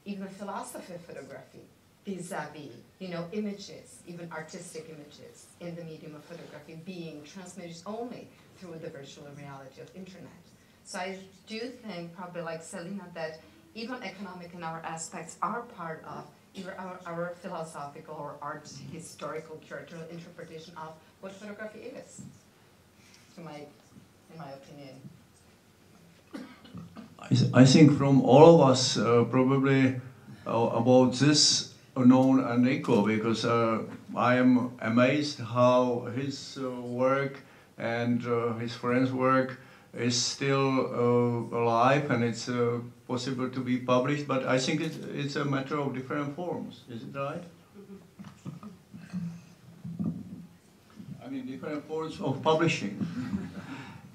even philosophy of photography vis-a-vis, you know, images, even artistic images in the medium of photography being transmitted only through the virtual reality of internet. So I do think, probably like Selina, that even economic and our aspects are part of either our philosophical or art historical curatorial interpretation of what photography is, in my opinion. I think from all of us, probably about this known Nico, because I am amazed how his work and his friends' work is still alive, and it's possible to be published, but I think it's a matter of different forms. Is it right? I mean, different forms of publishing.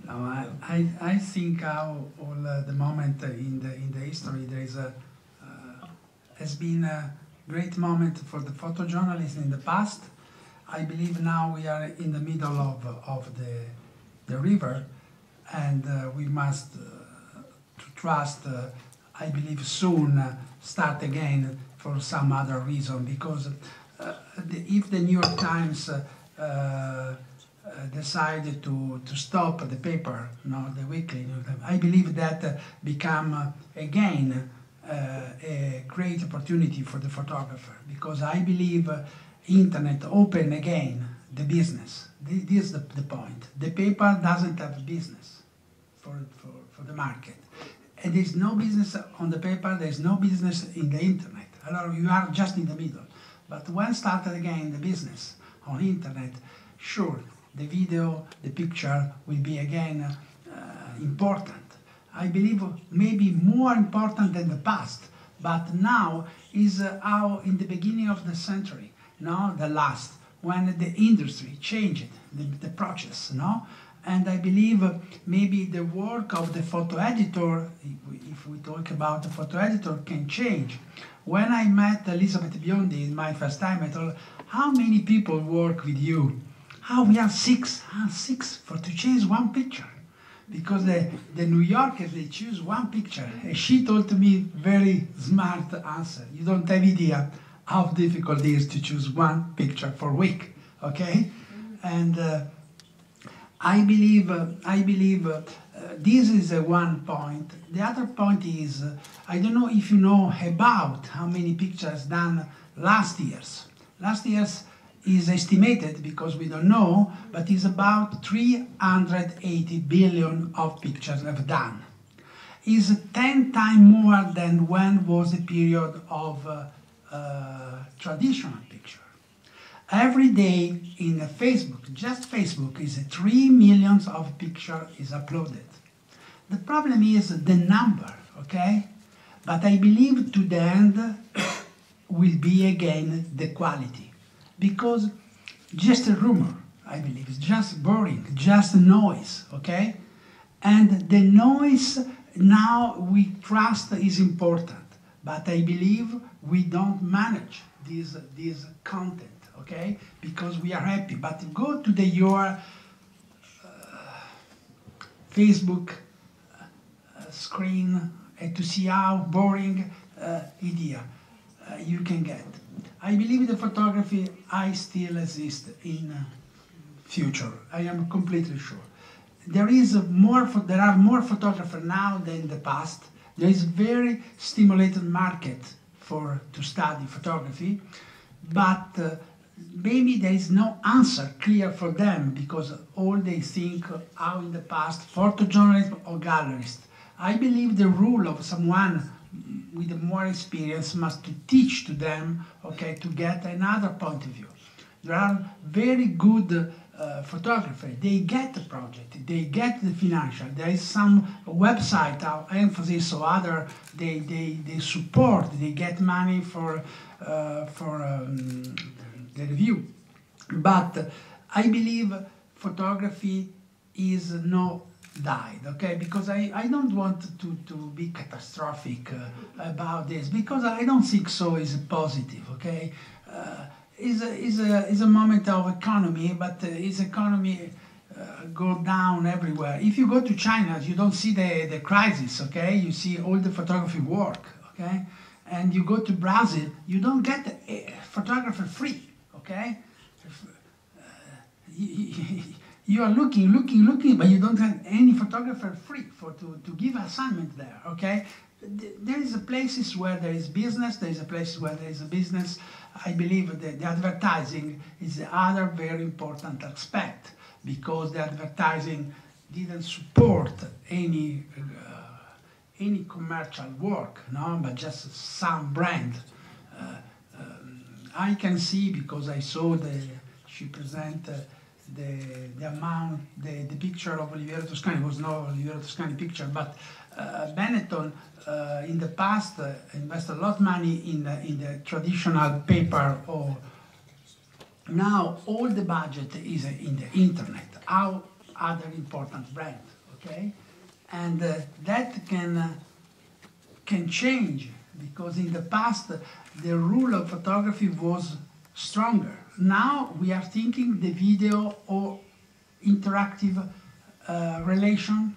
No, I think how all the moment in the history there is has been a great moment for the photojournalism in the past. I believe now we are in the middle of the river, and we must to trust. I believe soon start again for some other reason, because if the New York Times decided to stop the paper, the weekly, I believe that become again a great opportunity for the photographer, because I believe internet open again the business. This is the point. The paper doesn't have a business for the market. And there's no business on the paper, there's no business in the internet. You are just in the middle. But when started again the business on internet, sure, the video, the picture will be again important. I believe maybe more important than the past, but now is how in the beginning of the century, the last, when the industry changed the process, And I believe maybe the work of the photo editor, if we talk about the photo editor, can change. When I met Elizabeth Biondi in my first time, I told her, how many people work with you? We are six. Six for to choose one picture. Because the New Yorkers, they choose one picture. And she told me very smart answer. You don't have idea how difficult it is to choose one picture for a week, okay? And I believe this is one point. The other point is, I don't know if you know about how many pictures done last year's. Last year's is estimated, because we don't know, but is about 380 billion of pictures have done. Is 10 times more than when was the period of traditional picture. Every day in Facebook, just Facebook, is 3 million of picture is uploaded. The problem is the number, okay? But I believe to the end will be again the quality. Because just a rumor, I believe, is just boring, just noise, okay? And the noise now we trust is important, but I believe we don't manage this content, okay? Because we are happy, but go to your Facebook screen to see how boring idea you can get. I believe the photography I still exist in future. I am completely sure. There are more photographers now than in the past. There is very stimulated market to study photography, but maybe there is no answer clear for them, because all they think how in the past photojournalist or gallerist. I believe the rule of someone with more experience must to teach to them, okay, to get another point of view. There are very good photographers. They get the project, they get the financial. There is some website, emphasis or other, they support, they get money for the review. But I believe photography is no died, okay? Because I don't want to be catastrophic about this, because I don't think so is positive, okay? Is a moment of economy, but is economy go down everywhere. If you go to China, you don't see the crisis, okay? You see all the photography work, okay? And you go to Brazil, you don't get a photographer free, okay? You are looking, but you don't have any photographer free to give assignment there, okay? There is places where there is business, there is places where there is a business. I believe that the advertising is the other very important aspect, because the advertising didn't support any commercial work, no, but just some brand I can see, because I saw she present the amount, the picture of Oliviero Toscani. It was not Oliviero Toscani picture, but Benetton in the past invested a lot of money in the traditional paper. Or now all the budget is in the internet. Our other important brand, okay, and that can change, because in the past the rule of photography was stronger. Now we are thinking the video or interactive relation.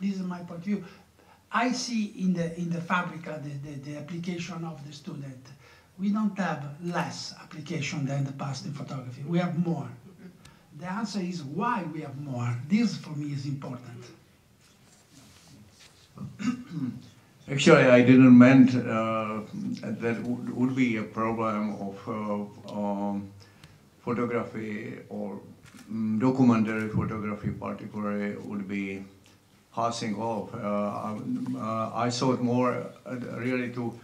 This is my point of view. I see in the Fabrica the application of the student. We don't have less application than the past in photography. We have more. The answer is why we have more. This for me is important. Actually, I didn't meant that would be a problem of photography or documentary photography particularly would be passing off. I thought more really to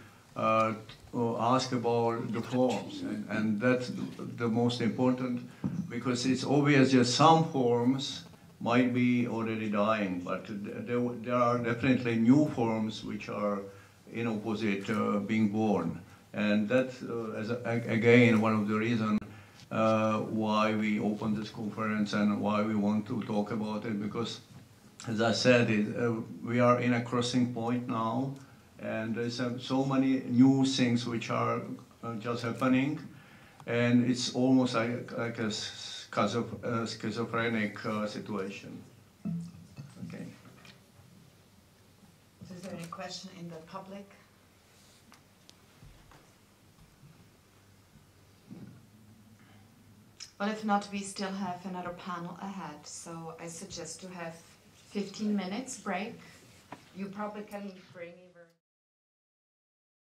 ask about the forms, and that's the most important, because it's obvious that some forms might be already dying, but there are definitely new forms which are in opposite being born. And that's, again, one of the reasons why we opened this conference and why we want to talk about it, because, as I said, we are in a crossing point now, and there's so many new things which are just happening, and it's almost like a schizophrenic situation. Okay. So is there any question in the public? Well, if not, we still have another panel ahead, so I suggest to have 15 minutes break. You probably can bring in